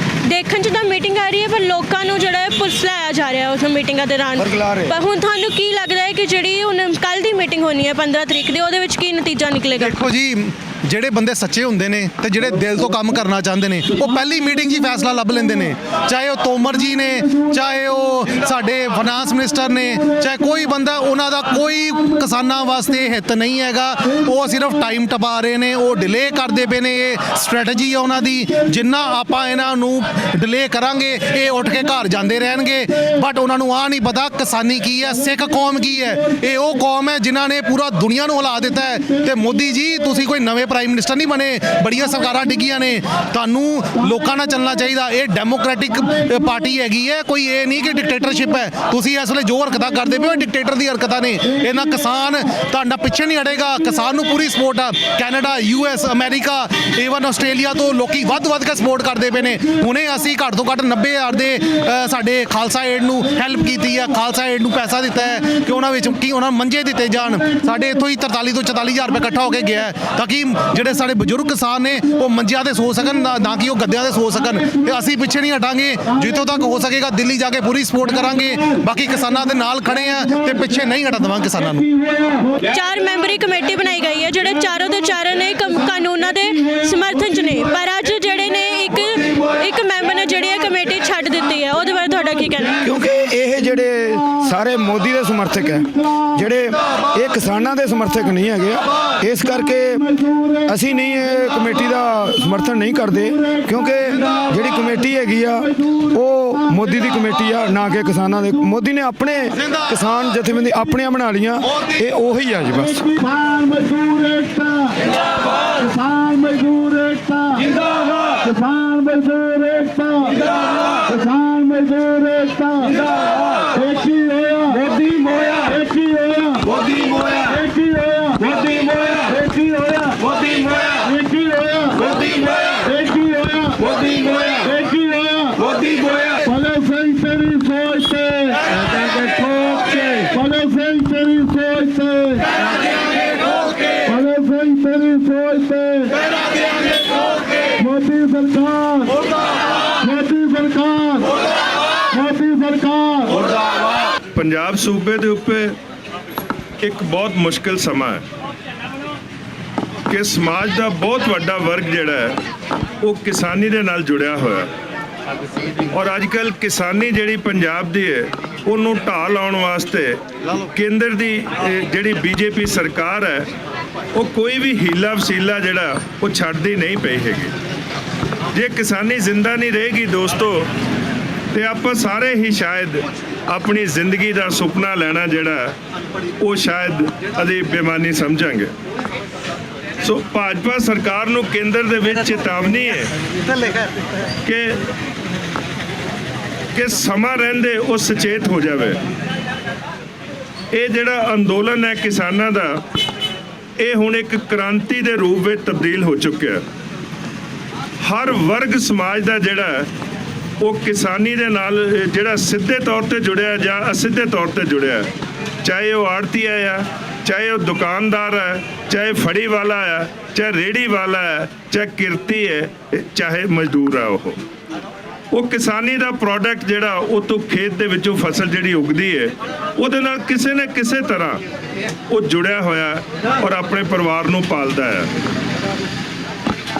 ਦੇਖਣ 'ਚ ਤਾਂ ਮੀਟਿੰਗ ਆ ਰਹੀ ਹੈ, ਪਰ ਲੋਕਾਂ ਨੂੰ ਜਿਹੜਾ ਹੈ ਪੁਰਸਲਾਇਆ ਜਾ ਰਿਹਾ ਉਸ ਮੀਟਿੰਗਾਂ ਦੇ ਦੌਰਾਨ। ਵਰਗਲਾ ਰਹੇ। ਪਰ ਹੁਣ ਤੁਹਾਨੂੰ ਕੀ ਲੱਗਦਾ ਹੈ ਕਿ ਜਿਹੜੀ ਹੁਣ ਕੱਲ ਦੀ ਮੀਟਿੰਗ ਹੋਣੀ ਹੈ 15 ਤਰੀਕ ਦੀ, ਉਹਦੇ ਵਿੱਚ ਕੀ ਨਤੀਜਾ ਨਿਕਲੇਗਾ? ਦੇਖੋ ਜੀ, ਜਿਹੜੇ ਬੰਦੇ ਸੱਚੇ ਹੁੰਦੇ ਨੇ ਤੇ ਜਿਹੜੇ ਦਿਲ ਤੋਂ ਕੰਮ ਕਰਨਾ ਚਾਹੁੰਦੇ ਨੇ, ਉਹ ਪਹਿਲੀ ਮੀਟਿੰਗ 'ਚ ਹੀ ਫੈਸਲਾ ਲੱਭ ਲੈਂਦੇ ਨੇ। ਚਾਹੇ ਉਹ ਤੋਮਰ ਜੀ ਨੇ, ਚਾਹੇ ਉਹ ਸਾਡੇ ਫਾਈਨਾਂਸ ਮਿਨਿਸਟਰ ਨੇ, ਚਾਹੇ ਕੋਈ ਬੰਦਾ, ਉਹਨਾਂ ਦਾ ਕੋਈ ਕਿਸਾਨਾਂ ਵਾਸਤੇ ਹਿੱਤ ਨਹੀਂ ਹੈਗਾ। ਉਹ ਸਿਰਫ ਟਾਈਮ ਟਪਾ ਰਹੇ ਨੇ, ਉਹ ਡਿਲੇ ਕਰਦੇ ਪਏ ਨੇ। ਇਹ ਸਟ੍ਰੈਟਜੀ ਹੈ ਉਹਨਾਂ ਦੀ। ਜਿੰਨਾ ਆਪਾਂ ਇਹਨਾਂ ਨੂੰ ਡਿਲੇ ਕਰਾਂਗੇ, ਇਹ ਉੱਠ ਕੇ ਘਰ ਜਾਂਦੇ ਰਹਿਣਗੇ। ਬਟ ਉਹਨਾਂ ਨੂੰ ਆ ਨਹੀਂ ਪਤਾ ਕਿਸਾਨੀ ਕੀ ਹੈ, ਸਿੱਖ ਕੌਮ ਕੀ ਹੈ। ਇਹ ਉਹ ਕੌਮ ਹੈ ਜਿਨ੍ਹਾਂ ਨੇ ਪੂਰਾ ਦੁਨੀਆ ਨੂੰ ਹਿਲਾ ਦਿੱਤਾ ਹੈ। ਤੇ ਮੋਦੀ ਜੀ, ਤੁਸੀਂ ਕੋਈ ਨਵੇਂ ਪ੍ਰਾਈਮ ਮਿਨਿਸਟਰ ਨਹੀਂ ਬਣੇ, ਬੜੀਆਂ ਸਰਕਾਰਾਂ ਡਿੱਗੀਆਂ ਨੇ। ਤੁਹਾਨੂੰ ਲੋਕਾਂ ਨਾਲ ਚੱਲਣਾ ਚਾਹੀਦਾ। ਇਹ ਡੈਮੋਕ੍ਰੈਟਿਕ ਪਾਰਟੀ ਹੈਗੀ ਹੈ, ਕੋਈ ਇਹ ਨਹੀਂ ਕਿ ਡਿਕਟੇਟਰਸ਼ਿਪ ਹੈ। ਤੁਸੀਂ ਇਸ ਵੇਲੇ ਜੋ ਹਰਕਤਾਂ ਕਰਦੇ ਪਏ ਹੋ, ਡਿਕਟੇਟਰ ਦੀ ਹਰਕਤਾਂ ਨੇ। ਇਹਨਾਂ ਕਿਸਾਨ ਤੁਹਾਡਾ ਪਿੱਛੇ ਨਹੀਂ ਹਟੇਗਾ। ਕਿਸਾਨ ਨੂੰ ਪੂਰੀ ਸਪੋਰਟ ਆ। Canada, US, America, even Australia ਤੋਂ ਲੋਕੀ ਵੱਧ ਕੇ ਸਪੋਰਟ ਕਰਦੇ ਪਏ ਨੇ। ਹੁਣੇ ਅਸੀਂ ਘੱਟ ਤੋਂ ਘੱਟ 90,000 ਦੇ ਸਾਡੇ ਖਾਲਸਾ ਏਡ ਨੂੰ ਹੈਲਪ ਕੀਤੀ ਹੈ। ਖਾਲਸਾ ਏਡ ਨੂੰ ਪੈਸਾ ਦਿੱਤਾ ਹੈ ਕਿ ਉਹਨਾਂ ਵਿੱਚ ਕੀ ਉਹਨਾਂ ਨੂੰ ਮੰਜੇ ਦਿੱਤੇ ਜਾਣ। ਸਾਡੇ ਇੱਥੋਂ ਹੀ 43 ਤੋਂ 44,000 ਰੁਪਏ ਇਕੱਠਾ ਹੋ ਕੇ ਗਿਆ ਹੈ, ਤਾਂ ਕਿ ਜਿਹੜੇ ਸਾਡੇ ਬਜ਼ੁਰਗ ਕਿਸਾਨ ਨੇ ਉਹ ਮੰਜਿਆਂ ਤੇ ਸੋ ਸਕਣ, ਨਾ ਕਿ ਉਹ ਗੱਦਿਆਂ ਤੇ ਸੋ ਸਕਣ। ਤੇ ਅਸੀਂ ਪਿੱਛੇ ਨਹੀਂ ਹਟਾਂਗੇ, ਜਿੱਥੋਂ ਤੱਕ ਹੋ ਸਕੇਗਾ ਦਿੱਲੀ ਜਾ ਕੇ ਪੂਰੀ ਸਪੋਰਟ ਕਰਾਂਗੇ। ਬਾਕੀ ਕਿਸਾਨਾਂ ਦੇ ਨਾਲ ਖੜੇ ਆ ਤੇ ਪਿੱਛੇ ਨਹੀਂ ਹਟਾ ਦੇਵਾਂਗੇ ਕਿਸਾਨਾਂ ਨੂੰ। 4 ਮੈਂਬਰੀ ਕਮੇਟੀ ਬਣਾਈ ਗਈ ਹੈ, ਜਿਹੜੇ ਚਾਰੋਂ ਦੇ ਚਾਰੋਂ ਨੇ ਕਾਨੂੰਨਾਂ ਦੇ ਸਮਰਥਨ 'ਚ ਨੇ, ਪਰ ਅੱਜ ਜਿਹੜੇ ਨੇ ਇੱਕ ਮੈਂਬਰ ਨੇ ਜਿਹੜੀ ਇਹ ਕਮੇਟੀ ਛੱਡ ਦਿੱਤੀ ਹੈ। ਉਹਦੇ ਬਾਰੇ ਤੁਹਾਡਾ ਕੀ ਕਹਿਣਾ? ਕਿਉਂਕਿ ਇਹ ਜਿਹੜੇ ਸਾਰੇ ਮੋਦੀ ਦੇ ਸਮਰਥਕ ਹੈ, ਜਿਹੜੇ ਇਹ ਕਿਸਾਨਾਂ ਦੇ ਸਮਰਥਕ ਨਹੀਂ ਹੈਗੇ। ਇਸ ਕਰਕੇ ਅਸੀਂ ਨਹੀਂ ਇਹ ਕਮੇਟੀ ਦਾ ਸਮਰਥਨ ਨਹੀਂ ਕਰਦੇ, ਕਿਉਂਕਿ ਜਿਹੜੀ ਕਮੇਟੀ ਹੈਗੀ ਆ ਉਹ ਮੋਦੀ ਦੀ ਕਮੇਟੀ ਆ, ਨਾ ਕਿ ਕਿਸਾਨਾਂ ਦੇ। ਮੋਦੀ ਨੇ ਆਪਣੇ ਕਿਸਾਨ ਜਥੇਬੰਦੀ ਆਪਣੀਆਂ ਬਣਾ ਲਈਆਂ, ਇਹ ਉਹੀ ਆ ਜੀ ਬਸ। ਕਿਸਾਨ ਮਜ਼ਦੂਰ ਏਕਤਾ ਜਿੰਦਾਬਾਦ, ਕਿਸਾਨ ਮਜ਼ਦੂਰ ਏਕਤਾ ਜਿੰਦਾਬਾਦ, ਕਿਸਾਨ ਮਜ਼ਦੂਰ ਏਕਤਾ ਜਿੰਦਾਬਾਦ, ਕਿਸਾਨ ਮਜ਼ਦੂਰ ਏਕਤਾ ਜਿੰਦਾਬਾਦ। ਏਕੀ ਹੋਇਆ ਮੋਦੀ ਮੋਇਆ, ਏਕੀ ਹੋਇਆ ਮੋਦੀ ਮੋਇਆ, ਏਕੀ ਹੋਇਆ ਮੋਦੀ ਮੋਇਆ, ਏਕੀ ਹੋਇਆ ਮੋਦੀ ਮੋਇਆ, ਏਕੀ ਹੋਇਆ ਮੋਦੀ ਮੋਇਆ, ਏਕੀ ਹੋਇਆ ਮੋਦੀ ਮੋਇਆ, ਏਕੀ ਹੋਇਆ ਮੋਦੀ ਮੋਇਆ। ਭਲੇ ਸਹੀ ਤੇਰੀ ਸੋਚ ਤੇ ਠੋਕ ਕੇ, ਭਲੇ ਸਹੀ ਤੇਰੀ ਸੋਚ ਤੇ ਭਲੇ ਸਹੀ ਤੇਰੀ ਸੋਚ ਤੇ ਮੋਦੀ ਸਰਕਾਰ, ਮੋਦੀ ਸਰਕਾਰ, ਮੋਦੀ ਸਰਕਾਰ। ਪੰਜਾਬ ਸੂਬੇ ਦੇ ਉੱਤੇ ਇੱਕ ਬਹੁਤ ਮੁਸ਼ਕਿਲ ਸਮਾਂ ਹੈ ਕਿ ਸਮਾਜ ਦਾ ਬਹੁਤ ਵੱਡਾ ਵਰਗ ਜਿਹੜਾ ਹੈ ਉਹ ਕਿਸਾਨੀ ਦੇ ਨਾਲ ਜੁੜਿਆ ਹੋਇਆ। ਔਰ ਅੱਜ ਕੱਲ੍ਹ ਕਿਸਾਨੀ ਜਿਹੜੀ ਪੰਜਾਬ ਦੀ ਹੈ, ਉਹਨੂੰ ਢਾਹ ਲਾਉਣ ਵਾਸਤੇ ਕੇਂਦਰ ਦੀ ਜਿਹੜੀ BJP ਸਰਕਾਰ ਹੈ, ਉਹ ਕੋਈ ਵੀ ਹੀਲਾ ਵਸੀਲਾ ਜਿਹੜਾ ਉਹ ਛੱਡਦੀ ਨਹੀਂ ਪਈ ਹੈਗੀ। ਜੇ ਕਿਸਾਨੀ ਜ਼ਿੰਦਾ ਨਹੀਂ ਰਹੇਗੀ ਦੋਸਤੋ, ਤੇ ਆਪਾਂ ਸਾਰੇ ਹੀ ਸ਼ਾਇਦ ਆਪਣੀ ਜ਼ਿੰਦਗੀ ਦਾ ਸੁਪਨਾ ਲੈਣਾ ਜਿਹੜਾ ਉਹ ਸ਼ਾਇਦ ਅਸੀਂ ਬੇਈਮਾਨੀ ਸਮਝਾਂਗੇ। ਸੋ ਭਾਜਪਾ ਸਰਕਾਰ ਨੂੰ ਕੇਂਦਰ ਦੇ ਵਿੱਚ ਚੇਤਾਵਨੀ ਹੈ ਕਿ ਸਮਾਂ ਰਹਿੰਦੇ ਉਹ ਸੁਚੇਤ ਹੋ ਜਾਵੇ। ਇਹ ਜਿਹੜਾ ਅੰਦੋਲਨ ਹੈ ਕਿਸਾਨਾਂ ਦਾ, ਇਹ ਹੁਣ ਇੱਕ ਕ੍ਰਾਂਤੀ ਦੇ ਰੂਪ ਵਿੱਚ ਤਬਦੀਲ ਹੋ ਚੁੱਕਿਆ। ਹਰ ਵਰਗ ਸਮਾਜ ਦਾ ਜਿਹੜਾ ਉਹ ਕਿਸਾਨੀ ਦੇ ਨਾਲ ਜਿਹੜਾ ਸਿੱਧੇ ਤੌਰ ਤੇ ਜੁੜਿਆ ਜਾਂ ਅਸਿੱਧੇ ਤੌਰ ਤੇ ਜੁੜਿਆ, ਚਾਹੇ ਉਹ ਆੜ੍ਹਤੀਆ ਆ, ਚਾਹੇ ਉਹ ਦੁਕਾਨਦਾਰ ਹੈ, ਚਾਹੇ ਫੜੀ ਵਾਲਾ ਹੈ, ਚਾਹੇ ਰੇਹੜੀ ਵਾਲਾ ਹੈ, ਚਾਹੇ ਕਿਰਤੀ ਹੈ, ਚਾਹੇ ਮਜ਼ਦੂਰ ਆ। ਉਹ ਕਿਸਾਨੀ ਦਾ ਪ੍ਰੋਡਕਟ ਜਿਹੜਾ ਉਹ ਤੋਂ ਖੇਤ ਦੇ ਵਿੱਚੋਂ ਫਸਲ ਜਿਹੜੀ ਉਗਦੀ ਹੈ, ਉਹਦੇ ਨਾਲ ਕਿਸੇ ਨਾ ਕਿਸੇ ਤਰ੍ਹਾਂ ਉਹ ਜੁੜਿਆ ਹੋਇਆ ਔਰ ਆਪਣੇ ਪਰਿਵਾਰ ਨੂੰ ਪਾਲਦਾ ਹੈ।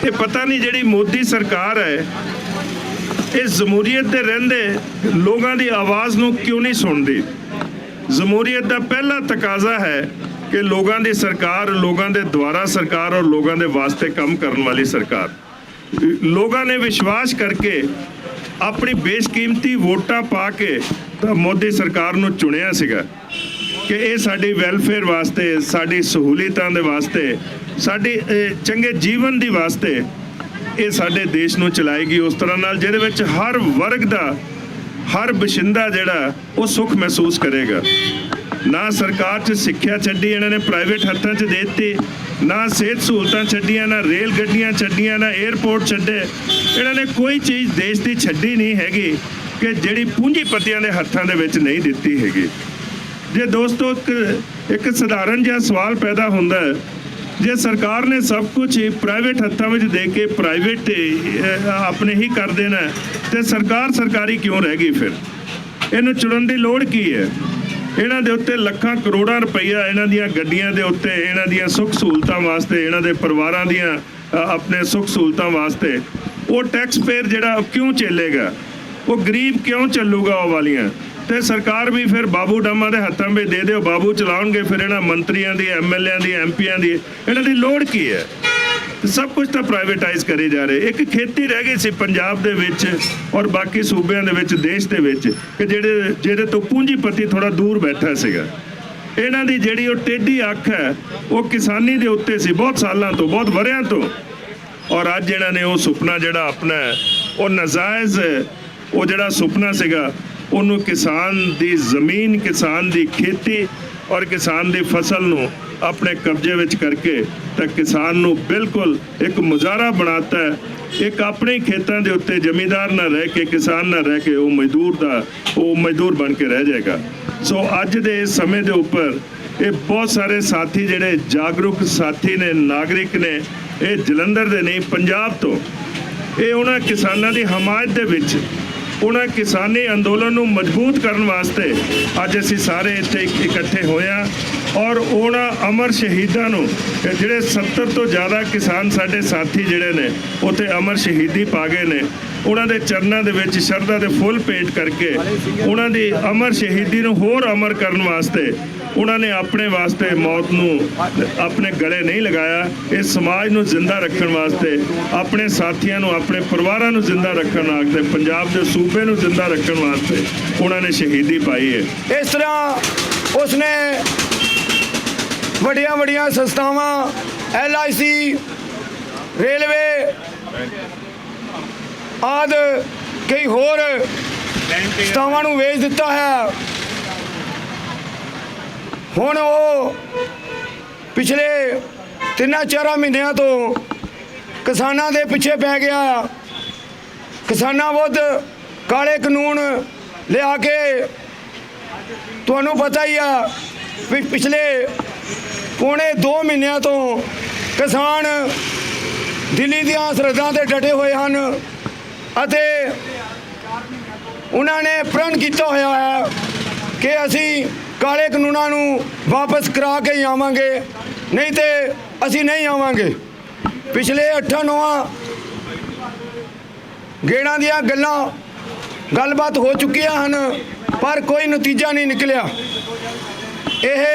ਇਹ ਪਤਾ ਨਹੀਂ ਜਿਹੜੀ ਮੋਦੀ ਸਰਕਾਰ ਹੈ, ਇਹ ਜਮਹੂਰੀਅਤ ਦੇ ਰਹਿੰਦੇ ਲੋਕਾਂ ਦੀ ਆਵਾਜ਼ ਨੂੰ ਕਿਉਂ ਨਹੀਂ ਸੁਣਦੀ। ਜਮਹੂਰੀਅਤ ਦਾ ਪਹਿਲਾ ਤਕਾਜ਼ਾ ਹੈ ਕਿ ਲੋਕਾਂ ਦੀ ਸਰਕਾਰ, ਲੋਕਾਂ ਦੇ ਦੁਆਰਾ ਸਰਕਾਰ ਔਰ ਲੋਕਾਂ ਦੇ ਵਾਸਤੇ ਕੰਮ ਕਰਨ ਵਾਲੀ ਸਰਕਾਰ। ਲੋਕਾਂ ਨੇ ਵਿਸ਼ਵਾਸ ਕਰਕੇ ਆਪਣੀ ਬੇਸ਼ਕੀਮਤੀ ਵੋਟਾਂ ਪਾ ਕੇ ਤਾਂ ਮੋਦੀ ਸਰਕਾਰ ਨੂੰ ਚੁਣਿਆ ਸੀਗਾ ਕਿ ਇਹ ਸਾਡੀ ਵੈਲਫੇਅਰ ਵਾਸਤੇ, ਸਾਡੀ ਸਹੂਲਤਾਂ ਦੇ ਵਾਸਤੇ, ਸਾਡੇ ਚੰਗੇ ਜੀਵਨ ਦੀ ਵਾਸਤੇ ਇਹ ਸਾਡੇ ਦੇਸ਼ ਨੂੰ ਚਲਾਏਗੀ ਉਸ ਤਰ੍ਹਾਂ ਨਾਲ ਜਿਹਦੇ ਵਿੱਚ ਹਰ ਵਰਗ ਦਾ, ਹਰ ਬਸ਼ਿੰਦਾ ਜਿਹੜਾ ਉਹ ਸੁੱਖ ਮਹਿਸੂਸ ਕਰੇਗਾ। ਨਾ ਸਰਕਾਰ 'ਚ ਸਿੱਖਿਆ ਛੱਡੀ, ਇਹਨਾਂ ਨੇ ਪ੍ਰਾਈਵੇਟ ਹੱਥਾਂ 'ਚ ਦੇ ਦਿੱਤੀ। ਨਾ ਸਿਹਤ ਸਹੂਲਤਾਂ ਛੱਡੀਆਂ, ਨਾ ਰੇਲ ਗੱਡੀਆਂ ਛੱਡੀਆਂ, ਨਾ 에ਅਰਪੋਰਟ ਛੱਡੇ। ਇਹਨਾਂ ਨੇ ਕੋਈ ਚੀਜ਼ ਦੇਸ਼ ਦੀ ਛੱਡੀ ਨਹੀਂ ਹੈਗੀ ਕਿ ਜਿਹੜੀ ਪੂੰਜੀਪਤੀਆਂ ਦੇ ਹੱਥਾਂ ਦੇ ਵਿੱਚ ਨਹੀਂ ਦਿੱਤੀ ਹੈਗੀ। ਜੇ ਦੋਸਤੋ ਇੱਕ ਸਧਾਰਨ ਜਿਹਾ ਸਵਾਲ ਪੈਦਾ ਹੁੰਦਾ ਹੈ, ਜੇ ਸਰਕਾਰ ਨੇ ਸਭ ਕੁਝ ਹੀ ਪ੍ਰਾਈਵੇਟ ਹੱਥਾਂ ਵਿੱਚ ਦੇ ਕੇ ਪ੍ਰਾਈਵੇਟ ਆਪਣੇ ਹੀ ਕਰ ਦੇਣਾ ਤੇ ਸਰਕਾਰ ਸਰਕਾਰੀ ਕਿਉਂ ਰਹਿ ਗਈ? ਫਿਰ ਇਹਨੂੰ ਚੁਣਨ ਦੀ ਲੋੜ ਕੀ ਹੈ? ਇਹਨਾਂ ਦੇ ਉੱਤੇ ਲੱਖਾਂ ਕਰੋੜਾਂ ਰੁਪਈਆ ਇਹਨਾਂ ਦੀਆਂ ਗੱਡੀਆਂ ਦੇ ਉੱਤੇ, ਇਹਨਾਂ ਦੀਆਂ ਸੁੱਖ ਸਹੂਲਤਾਂ ਵਾਸਤੇ, ਇਹਨਾਂ ਦੇ ਪਰਿਵਾਰਾਂ ਦੀਆਂ ਆਪਣੇ ਸੁੱਖ ਸਹੂਲਤਾਂ ਵਾਸਤੇ ਉਹ ਟੈਕਸ ਪੇਅਰ ਜਿਹੜਾ ਕਿਉਂ ਚੱਲੇਗਾ? ਉਹ ਗਰੀਬ ਕਿਉਂ ਚੱਲੂਗਾ ਉਹ ਵਾਲੀਆਂ? ਤੇ ਸਰਕਾਰ ਵੀ ਫਿਰ ਬਾਬੂ ਡਾਮਾ ਦੇ ਹੱਥਾਂ ਵਿੱਚ ਦੇ ਦਿਓ, ਬਾਬੂ ਚਲਾਉਣਗੇ। ਫਿਰ ਇਹਨਾਂ ਮੰਤਰੀਆਂ ਦੀ, ਐਮਐਲਏਆਂ ਦੀ, ਐਮਪੀਆਂ ਦੀ ਇਹਨਾਂ ਦੀ ਲੋੜ ਕੀ ਹੈ? ਸਭ ਕੁਝ ਤਾਂ ਪ੍ਰਾਈਵੇਟਾਈਜ਼ ਕਰੇ ਜਾ ਰਹੇ। ਇੱਕ ਖੇਤੀ ਰਹਿ ਗਈ ਸੀ ਪੰਜਾਬ ਦੇ ਵਿੱਚ ਔਰ ਬਾਕੀ ਸੂਬਿਆਂ ਦੇ ਵਿੱਚ, ਦੇਸ਼ ਦੇ ਵਿੱਚ, ਕਿ ਜਿਹਦੇ ਤੋਂ ਪੂੰਜੀਪਤੀ ਥੋੜਾ ਦੂਰ ਬੈਠਾ ਸੀਗਾ। ਇਹਨਾਂ ਦੀ ਜਿਹੜੀ ਉਹ ਟੇਢੀ ਅੱਖ ਹੈ ਉਹ ਕਿਸਾਨੀ ਦੇ ਉੱਤੇ ਸੀ ਬਹੁਤ ਸਾਲਾਂ ਤੋਂ, ਬਹੁਤ ਵਰ੍ਹਿਆਂ ਤੋਂ। ਔਰ ਅੱਜ ਇਹਨਾਂ ਨੇ ਉਹ ਸੁਪਨਾ ਜਿਹੜਾ ਆਪਣਾ ਉਹ ਨਜਾਇਜ਼ ਉਹ ਜਿਹੜਾ ਸੁਪਨਾ ਸੀਗਾ ਉਹਨੂੰ ਕਿਸਾਨ ਦੀ ਜ਼ਮੀਨ, ਕਿਸਾਨ ਦੀ ਖੇਤੀ ਔਰ ਕਿਸਾਨ ਦੀ ਫਸਲ ਨੂੰ ਆਪਣੇ ਕਬਜ਼ੇ ਵਿੱਚ ਕਰਕੇ ਤਾਂ ਕਿਸਾਨ ਨੂੰ ਬਿਲਕੁਲ ਇੱਕ ਮੁਜ਼ਾਹਰਾ ਬਣਾਤਾ ਹੈ। ਇੱਕ ਆਪਣੇ ਖੇਤਾਂ ਦੇ ਉੱਤੇ ਜ਼ਮੀਂਦਾਰ ਨਾ ਰਹਿ ਕੇ, ਕਿਸਾਨ ਨਾ ਰਹਿ ਕੇ ਉਹ ਮਜ਼ਦੂਰ ਬਣ ਕੇ ਰਹਿ ਜਾਏਗਾ। ਸੋ ਅੱਜ ਦੇ ਇਸ ਸਮੇਂ ਦੇ ਉੱਪਰ ਇਹ ਬਹੁਤ ਸਾਰੇ ਸਾਥੀ ਜਿਹੜੇ ਜਾਗਰੂਕ ਸਾਥੀ ਨੇ, ਨਾਗਰਿਕ ਨੇ, ਇਹ ਜਲੰਧਰ ਦੇ ਨਹੀਂ ਪੰਜਾਬ ਤੋਂ, ਇਹ ਉਹਨਾਂ ਕਿਸਾਨਾਂ ਦੀ ਹਮਾਇਤ ਦੇ ਵਿੱਚ, ਉਹਨਾਂ ਕਿਸਾਨੀ ਅੰਦੋਲਨ ਨੂੰ ਮਜ਼ਬੂਤ ਕਰਨ ਵਾਸਤੇ ਅੱਜ ਅਸੀਂ ਸਾਰੇ ਇੱਥੇ ਇਕੱਠੇ ਹੋਏ ਹਾਂ। ਔਰ ਉਹਨਾਂ ਅਮਰ ਸ਼ਹੀਦਾਂ ਨੂੰ, ਜਿਹੜੇ 70 ਤੋਂ ਜ਼ਿਆਦਾ ਕਿਸਾਨ ਸਾਡੇ ਸਾਥੀ ਜਿਹੜੇ ਨੇ ਉੱਥੇ ਅਮਰ ਸ਼ਹੀਦੀ ਪਾ ਗਏ ਨੇ, ਉਹਨਾਂ ਦੇ ਚਰਨਾਂ ਦੇ ਵਿੱਚ ਸ਼ਰਧਾ ਦੇ ਫੁੱਲ ਭੇਟ ਕਰਕੇ ਉਹਨਾਂ ਦੀ ਅਮਰ ਸ਼ਹੀਦੀ ਨੂੰ ਹੋਰ ਅਮਰ ਕਰਨ ਵਾਸਤੇ ਉਹਨਾਂ ਨੇ ਆਪਣੇ ਵਾਸਤੇ ਮੌਤ ਨੂੰ ਆਪਣੇ ਗਲੇ ਨਹੀਂ ਲਗਾਇਆ। ਇਸ ਸਮਾਜ ਨੂੰ ਜ਼ਿੰਦਾ ਰੱਖਣ ਵਾਸਤੇ, ਆਪਣੇ ਸਾਥੀਆਂ ਨੂੰ, ਆਪਣੇ ਪਰਿਵਾਰਾਂ ਨੂੰ ਜ਼ਿੰਦਾ ਰੱਖਣ ਵਾਸਤੇ, ਪੰਜਾਬ ਦੇ ਸੂਬੇ ਨੂੰ ਜ਼ਿੰਦਾ ਰੱਖਣ ਵਾਸਤੇ ਉਹਨਾਂ ਨੇ ਸ਼ਹੀਦੀ ਪਾਈ ਹੈ। ਇਸ ਤਰ੍ਹਾਂ ਉਸਨੇ ਵੱਡੀਆਂ ਵੱਡੀਆਂ ਸੰਸਥਾਵਾਂ, LIC, ਰੇਲਵੇ ਆਦਿ ਕਈ ਹੋਰ ਸੰਸਥਾਵਾਂ ਨੂੰ ਵੇਚ ਦਿੱਤਾ ਹੈ। ਹੁਣ ਉਹ ਪਿਛਲੇ 3-4 ਮਹੀਨਿਆਂ ਤੋਂ ਕਿਸਾਨਾਂ ਦੇ ਪਿੱਛੇ ਪੈ ਗਿਆ। ਕਿਸਾਨਾਂ ਵਿਰੁੱਧ ਕਾਲੇ ਕਾਨੂੰਨ ਲਿਆ ਕੇ, ਤੁਹਾਨੂੰ ਪਤਾ ਹੀ ਆ ਵੀ ਪਿਛਲੇ ਪੌਣੇ 2 ਮਹੀਨਿਆਂ ਤੋਂ ਕਿਸਾਨ ਦਿੱਲੀ ਦੀਆਂ ਸਰਹੱਦਾਂ ਤੇ ਡਟੇ ਹੋਏ ਹਨ ਅਤੇ ਉਹਨਾਂ ਨੇ ਪ੍ਰਣ ਕੀਤਾ ਹੋਇਆ ਹੈ ਕਿ ਅਸੀਂ ਕਾਲੇ ਕਾਨੂੰਨਾਂ ਨੂੰ ਵਾਪਸ ਕਰਾ ਕੇ ਹੀ ਆਵਾਂਗੇ, ਨਹੀਂ ਤੇ ਅਸੀਂ ਨਹੀਂ ਆਵਾਂਗੇ। ਪਿਛਲੇ 8-9 ਗੇੜਾਂ ਦੀਆਂ ਗੱਲਬਾਤ ਹੋ ਚੁੱਕੀਆਂ ਹਨ ਪਰ ਕੋਈ ਨਤੀਜਾ ਨਹੀਂ ਨਿਕਲਿਆ। ਇਹ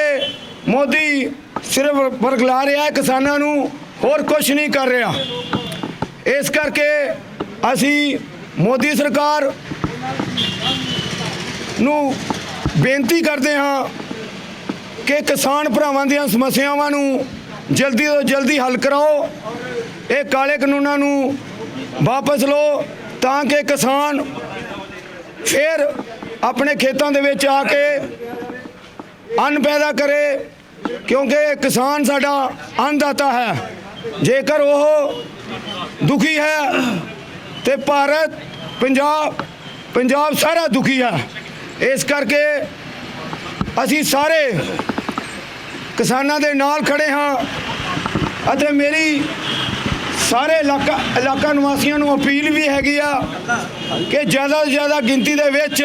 ਮੋਦੀ ਸਿਰਫ ਵਰਗਲਾ ਰਿਹਾ ਹੈ ਕਿਸਾਨਾਂ ਨੂੰ, ਹੋਰ ਕੁਝ ਨਹੀਂ ਕਰ ਰਿਹਾ। ਇਸ ਕਰਕੇ ਅਸੀਂ ਮੋਦੀ ਸਰਕਾਰ ਨੂੰ ਬੇਨਤੀ ਕਰਦੇ ਹਾਂ ਕਿ ਕਿਸਾਨ ਭਰਾਵਾਂ ਦੀਆਂ ਸਮੱਸਿਆਵਾਂ ਨੂੰ ਜਲਦੀ ਤੋਂ ਜਲਦੀ ਹੱਲ ਕਰਾਓ। ਇਹ ਕਾਲੇ ਕਾਨੂੰਨਾਂ ਨੂੰ ਵਾਪਸ ਲਓ ਤਾਂ ਕਿ ਕਿਸਾਨ ਫਿਰ ਆਪਣੇ ਖੇਤਾਂ ਦੇ ਵਿੱਚ ਆ ਕੇ ਅੰਨ ਪੈਦਾ ਕਰੇ, ਕਿਉਂਕਿ ਕਿਸਾਨ ਸਾਡਾ ਅੰਨਦਾਤਾ ਹੈ। ਜੇਕਰ ਉਹ ਦੁਖੀ ਹੈ ਤੇ ਭਾਰਤ, ਪੰਜਾਬ ਸਾਰਾ ਦੁਖੀ ਹੈ। ਇਸ ਕਰਕੇ ਅਸੀਂ ਸਾਰੇ ਕਿਸਾਨਾਂ ਦੇ ਨਾਲ ਖੜੇ ਹਾਂ ਅਤੇ ਮੇਰੀ ਸਾਰੇ ਇਲਾਕਾ ਨਿਵਾਸੀਆਂ ਨੂੰ ਅਪੀਲ ਵੀ ਹੈਗੀ ਆ ਕਿ ਜ਼ਿਆਦਾ ਤੋਂ ਜ਼ਿਆਦਾ ਗਿਣਤੀ ਦੇ ਵਿੱਚ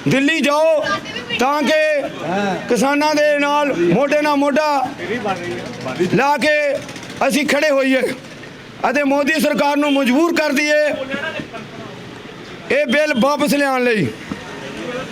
ਦਿੱਲੀ ਜਾਓ ਤਾਂ ਕਿ ਕਿਸਾਨਾਂ ਦੇ ਨਾਲ ਮੋਢੇ ਨਾਲ ਮੋਢਾ ਲਾ ਕੇ ਅਸੀਂ ਖੜੇ ਹੋਈਏ ਅਤੇ ਮੋਦੀ ਸਰਕਾਰ ਨੂੰ ਮਜਬੂਰ ਕਰ ਦਈਏ ਇਹ ਬਿੱਲ ਵਾਪਸ ਲਿਆਉਣ ਲਈ।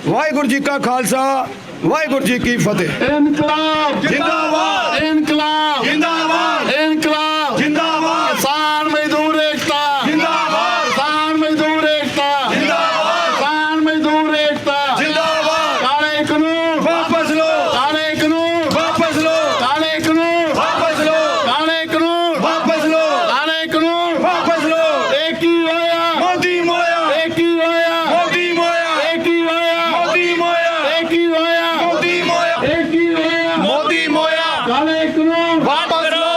ਵਾਹਿਗੁਰੂ ਜੀ ਕਾ ਖਾਲਸਾ, ਵਾਹਿਗੁਰੂ ਜੀ ਕੀ ਫਤਿਹ। ਇਨਕਲਾਬ ਜਿੰਦਾਬਾਦ, ਇਨਕਲਾਬ ਜਿੰਦਾਬਾਦ, ਇਨਕਲਾਬ ਜਿੰਦਾਬਾਦ। ਕਿਸਾਨ ਮਜ਼ਦੂਰ ਏਕਤਾ ਜਿੰਦਾਬਾਦ, ਕਿਸਾਨ ਮਜ਼ਦੂਰ ਏਕਤਾ ਜਿੰਦਾਬਾਦ, ਕਿਸਾਨ ਮਜ਼ਦੂਰ ਏਕਤਾ ਜਿੰਦਾਬਾਦ। ਕਾਲੇ ਕਾਨੂੰਨ ਵਾਪਸ ਲਓ, ਕਾਲੇ ਕਾਨੂੰਨ ਵਾਪਸ ਲਓ, ਕਾਲੇ ਕਾਨੂੰਨ ਵਾਪਸ ਲਓ, ਕਾਲੇ ਕਾਨੂੰਨ ਵਾਪਸ ਲਓ, ਕਾਲੇ ਕਾਨੂੰਨ ਵਾਪਸ ਲਓ। ਇਹ ਕੀ ਹੋਇਆ? ਮੋਦੀ ਮੋਇਆ। ਇਹ ਕੀ ਹੋਇਆ? ਮੋਦੀ ਮੋਇਆ। ਇਹ ਕੀ ਹੋਇਆ? ਮੋਦੀ ਮੋਇਆ। ਇਹ ਕੀ ਹੋਇਆ? ਮੋਦੀ ਮੋਇਆ। ਇਹ ਕੀ ਹੋਇਆ? ਮੋਦੀ ਮੋਇਆ। ਕਾਲੇ ਕਾਨੂੰਨ ਵਾਪਸ ਲਓ।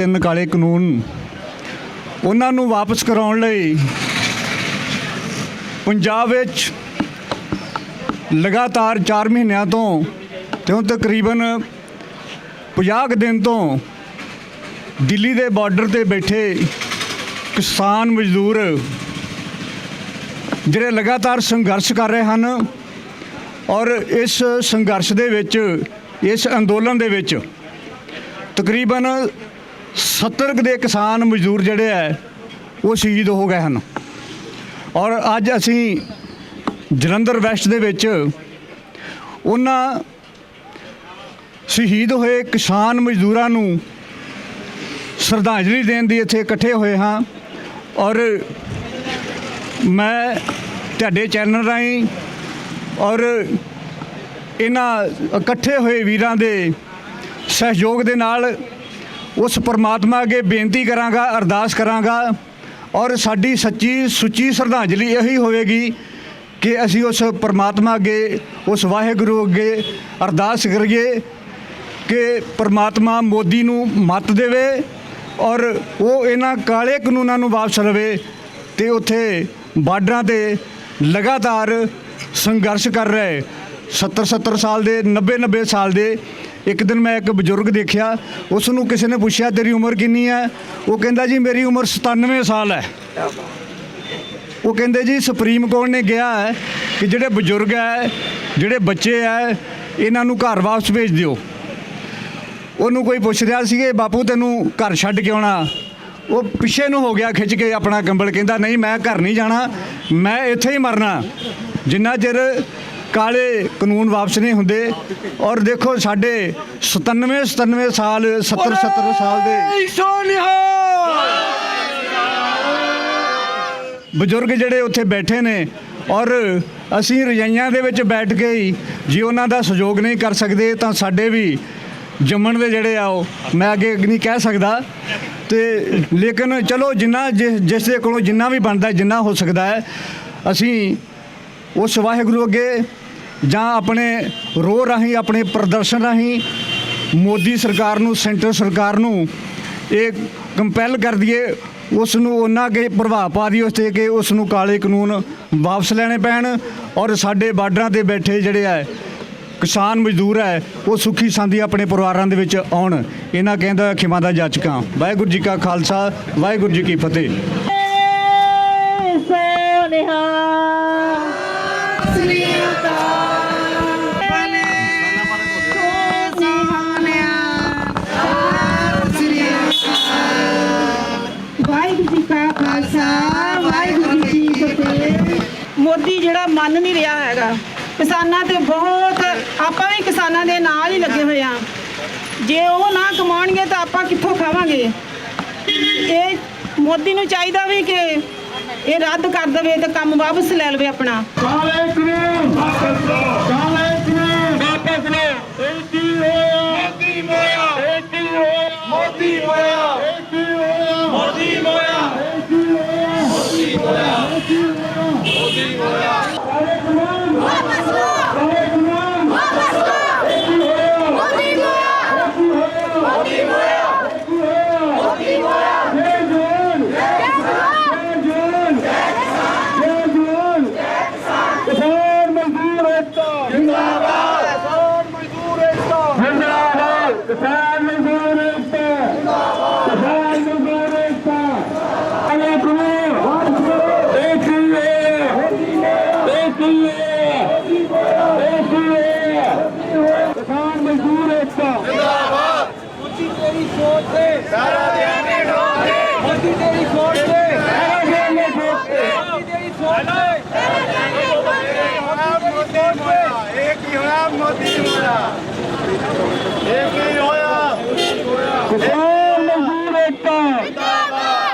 3 ਕਾਲੇ ਕਾਨੂੰਨ ਉਹਨਾਂ ਨੂੰ ਵਾਪਸ ਕਰਾਉਣ ਲਈ ਪੰਜਾਬ ਵਿੱਚ ਲਗਾਤਾਰ 4 ਮਹੀਨਿਆਂ ਤੋਂ ਤੇ ਹੁਣ ਤਕਰੀਬਨ 50 ਕੁ ਦਿਨ ਤੋਂ ਦਿੱਲੀ ਦੇ ਬਾਰਡਰ ਤੇ ਬੈਠੇ ਕਿਸਾਨ ਮਜ਼ਦੂਰ ਜਿਹੜੇ ਲਗਾਤਾਰ ਸੰਘਰਸ਼ ਕਰ ਰਹੇ ਹਨ ਔਰ ਇਸ ਸੰਘਰਸ਼ ਦੇ ਵਿੱਚ ਇਸ ਅੰਦੋਲਨ ਦੇ ਵਿੱਚ ਤਕਰੀਬਨ 70 ਕੁ ਦੇ ਕਿਸਾਨ ਮਜ਼ਦੂਰ ਜਿਹੜੇ ਹੈ ਉਹ ਸ਼ਹੀਦ ਹੋ ਗਏ ਹਨ ਔਰ ਅੱਜ ਅਸੀਂ ਜਲੰਧਰ ਵੈਸਟ ਦੇ ਵਿੱਚ ਉਹਨਾਂ ਸ਼ਹੀਦ ਹੋਏ ਕਿਸਾਨ ਮਜ਼ਦੂਰਾਂ ਨੂੰ ਸ਼ਰਧਾਂਜਲੀ ਦੇਣ ਦੀ ਇੱਥੇ ਇਕੱਠੇ ਹੋਏ ਹਾਂ ਔਰ ਮੈਂ ਤੁਹਾਡੇ ਚੈਨਲ ਰਾਹੀਂ ਔਰ ਇਹਨਾਂ ਇਕੱਠੇ ਹੋਏ ਵੀਰਾਂ ਦੇ ਸਹਿਯੋਗ ਦੇ ਨਾਲ ਉਸ ਪਰਮਾਤਮਾ ਅੱਗੇ ਬੇਨਤੀ ਕਰਾਂਗਾ, ਅਰਦਾਸ ਕਰਾਂਗਾ ਔਰ ਸਾਡੀ ਸੱਚੀ ਸੁੱਚੀ ਸ਼ਰਧਾਂਜਲੀ ਇਹੀ ਹੋਵੇਗੀ ਕਿ ਅਸੀਂ ਉਸ ਪਰਮਾਤਮਾ ਅੱਗੇ, ਉਸ ਵਾਹਿਗੁਰੂ ਅੱਗੇ ਅਰਦਾਸ ਕਰੀਏ ਕਿ ਪਰਮਾਤਮਾ ਮੋਦੀ ਨੂੰ ਮੱਤ ਦੇਵੇ ਔਰ ਉਹ ਇਹਨਾਂ ਕਾਲੇ ਕਾਨੂੰਨਾਂ ਨੂੰ ਵਾਪਸ ਲਵੇ ਤੇ ਉੱਥੇ ਬਾਰਡਰਾਂ ਤੇ ਲਗਾਤਾਰ ਸੰਘਰਸ਼ ਕਰ ਰਹੇ 70 ਸਾਲ ਦੇ 90 ਸਾਲ ਦੇ। ਇੱਕ ਦਿਨ ਮੈਂ ਇੱਕ ਬਜ਼ੁਰਗ ਦੇਖਿਆ, ਉਸ ਨੂੰ ਕਿਸੇ ਨੇ ਪੁੱਛਿਆ ਤੇਰੀ ਉਮਰ ਕਿੰਨੀ ਹੈ? ਉਹ ਕਹਿੰਦਾ ਜੀ ਮੇਰੀ ਉਮਰ 97 ਸਾਲ ਹੈ। ਉਹ ਕਹਿੰਦੇ ਜੀ ਸੁਪਰੀਮ ਕੋਰਟ ਨੇ ਕਿਹਾ ਹੈ ਕਿ ਜਿਹੜੇ ਬਜ਼ੁਰਗ ਹੈ, ਜਿਹੜੇ ਬੱਚੇ ਹੈ, ਇਹਨਾਂ ਨੂੰ ਘਰ ਵਾਪਸ ਭੇਜ ਦਿਓ। ਉਹਨੂੰ ਕੋਈ ਪੁੱਛ ਰਿਹਾ ਸੀ ਕਿ ਬਾਪੂ ਤੈਨੂੰ ਘਰ ਛੱਡ ਕੇ ਆਉਣਾ? ਉਹ ਪਿੱਛੇ ਨੂੰ ਹੋ ਗਿਆ ਖਿੱਚ ਕੇ ਆਪਣਾ ਕੰਬਲ, ਕਹਿੰਦਾ ਨਹੀਂ ਮੈਂ ਘਰ ਨਹੀਂ ਜਾਣਾ, ਮੈਂ ਇੱਥੇ ਹੀ ਮਰਨਾ ਜਿੰਨਾ ਚਿਰ ਕਾਲੇ ਕਾਨੂੰਨ ਵਾਪਸ ਨਹੀਂ ਹੁੰਦੇ। ਔਰ ਦੇਖੋ ਸਾਡੇ 97 ਸਾਲ 70 ਸਾਲ ਦੇ ਬਜ਼ੁਰਗ ਜਿਹੜੇ ਉੱਥੇ ਬੈਠੇ ਨੇ ਔਰ ਅਸੀਂ ਰਜਾਈਆਂ ਦੇ ਵਿੱਚ ਬੈਠ ਕੇ ਹੀ ਜੇ ਉਹਨਾਂ ਦਾ ਸਹਿਯੋਗ ਨਹੀਂ ਕਰ ਸਕਦੇ ਤਾਂ ਸਾਡੇ ਵੀ ਜੰਮਣ ਦੇ ਜਿਹੜੇ ਆ ਉਹ ਮੈਂ ਅੱਗੇ ਨਹੀਂ ਕਹਿ ਸਕਦਾ ਤੇ ਲੇਕਿਨ ਚਲੋ ਜਿੰਨਾ ਜਿਸ ਦੇ ਕੋਲੋਂ ਜਿੰਨਾ ਵੀ ਬਣਦਾ, ਜਿੰਨਾ ਹੋ ਸਕਦਾ ਹੈ, ਅਸੀਂ ਉਸ ਵਾਹਿਗੁਰੂ ਅੱਗੇ ਜਾਂ ਆਪਣੇ ਰੋਹ ਰਾਹੀਂ, ਆਪਣੇ ਪ੍ਰਦਰਸ਼ਨ ਰਾਹੀਂ ਮੋਦੀ ਸਰਕਾਰ ਨੂੰ, ਸੈਂਟਰ ਸਰਕਾਰ ਨੂੰ ਇਹ ਕੰਪੈਲ ਕਰ ਦਈਏ, ਉਸ ਨੂੰ ਉਹਨਾਂ ਅੱਗੇ ਪ੍ਰਭਾਵ ਪਾ ਦਈਏ ਉਸ 'ਤੇ ਕਿ ਉਸ ਨੂੰ ਕਾਲੇ ਕਾਨੂੰਨ ਵਾਪਸ ਲੈਣੇ ਪੈਣ ਔਰ ਸਾਡੇ ਬਾਰਡਰਾਂ 'ਤੇ ਬੈਠੇ ਜਿਹੜੇ ਹੈ ਕਿਸਾਨ ਮਜ਼ਦੂਰ ਹੈ ਉਹ ਸੁੱਖੀ ਸਾਂਦੀ ਆਪਣੇ ਪਰਿਵਾਰਾਂ ਦੇ ਵਿੱਚ ਆਉਣ। ਇਹਨਾਂ ਕਹਿੰਦਾ ਖਿਮਾ ਦਾ ਜਾਚਕਾਂ। ਵਾਹਿਗੁਰੂ ਜੀ ਕਾ ਖਾਲਸਾ, ਵਾਹਿਗੁਰੂ ਜੀ ਕੀ ਫਤਿਹ। ਵਾਹਿਗੁਰੂ ਜੀ ਕਾ ਖਾਲਸਾ, ਵਾਹਿਗੁਰੂ ਜੀ ਕੀ ਫਤਿਹ। ਮੋਦੀ ਜਿਹੜਾ ਮੰਨ ਨਹੀਂ ਰਿਹਾ ਹੈਗਾ ਕਿਸਾਨਾਂ ਤੇ ਬਹੁਤ, ਆਪਾਂ ਵੀ ਕਿਸਾਨਾਂ ਦੇ ਨਾਲ ਹੀ ਲੱਗੇ ਹੋਏ ਆ। ਜੇ ਉਹ ਨਾ ਕਮਾਉਣਗੇ ਤਾਂ ਆਪਾਂ ਕਿੱਥੋਂ ਖਾਵਾਂਗੇ? ਇਹ ਮੋਦੀ ਨੂੰ ਚਾਹੀਦਾ ਵੀ ਕਿ ਇਹ ਰੱਦ ਕਰ ਦੇਵੇ ਤੇ ਕੰਮ ਵਾਪਸ ਲੈ ਲਵੇ ਆਪਣਾ। ਕਾਲੇ ਕਾਨੂੰਨ ਵਾਪਸ ਲਓ, ਕਾਲੇ ਕਾਨੂੰਨ ਵਾਪਸ ਲਓ। ਏਕੀ ਹੋਇਆ ਮੋਦੀ ਮੋਇਆ, ਏਕੀ ਹੋਇਆ ਮੋਦੀ ਮੋਇਆ, ਏਕੀ ਹੋਇਆ ਮੋਦੀ ਮੋਇਆ, ਏਕੀ ਹੋਇਆ ਮੋਦੀ ਮੋਇਆ, ਏਕੀ ਹੋਇਆ ਮੋਦੀ ਮੋਇਆ। ਕਾਲੇ ਕਾਨੂੰਨ ਵਾਪਸ ਲਓ, ਕਾਲੇ ਕਾਨੂੰਨ ਵਾਪਸ ਲਓ। ਏਕੀ ਹੋਇਆ ਮੋਦੀ ਮੋਇਆ, ਏਕੀ ਹੋਇਆ ਮੋਦੀ ਮੋਇਆ, ਏਕੀ ਹੋਇਆ ਮੋਦੀ ਮੋਇਆ। ਜੈ ਜਵਾਨ, ਜੈ ਜਵਾਨ, ਜੈ ਜਵਾਨ। ਕਿਸਾਨ ਮਜ਼ਦੂਰ ਏਕਤਾ ਜ਼ਿੰਦਾਬਾਦ, ਕਿਸਾਨ ਮਜ਼ਦੂਰ ਏਕਤਾ ਜ਼ਿੰਦਾਬਾਦ, ਕਿਸਾਨ ਮਜ਼ਦੂਰ ਏਕਤਾ ਜ਼ਿੰਦਾਬਾਦ, ਕਿਸਾਨ ਮਜ਼ਦੂਰ ਏਕਤਾ। ਕਾਲੇ ਕਾਨੂੰਨ ਵਾਪਸ ਲਓ, ਏਕੀ ਹੋਇਆ ਮੋਦੀ ਮੋਇਆ, ਏਕੀ ਹੋਇਆ ਮੋਦੀ ਮੋਇਆ, ਏਕੀ ਹੋਇਆ ਕਿਸਾਨ ਮਜ਼ਦੂਰ ਏਕਤਾ ਜ਼ਿੰਦਾਬਾਦ। ਮੋਦੀ ਤੇਰੀ ਸੋਚ ਤੇ ਸਾਰਾ ਦਿਹਾੜੀ ਠੋਕ ਦੇ, ਮੋਦੀ ਤੇਰੀ ਸੋਚ ਤੇ ਸਾਰਾ ਦਿਹਾੜੀ ਠੋਕ ਦੇ, ਮੋਦੀ ਤੇਰੀ ਸੋਚ ਤੇ एक ही होया मोदी मोया, एक ही होया।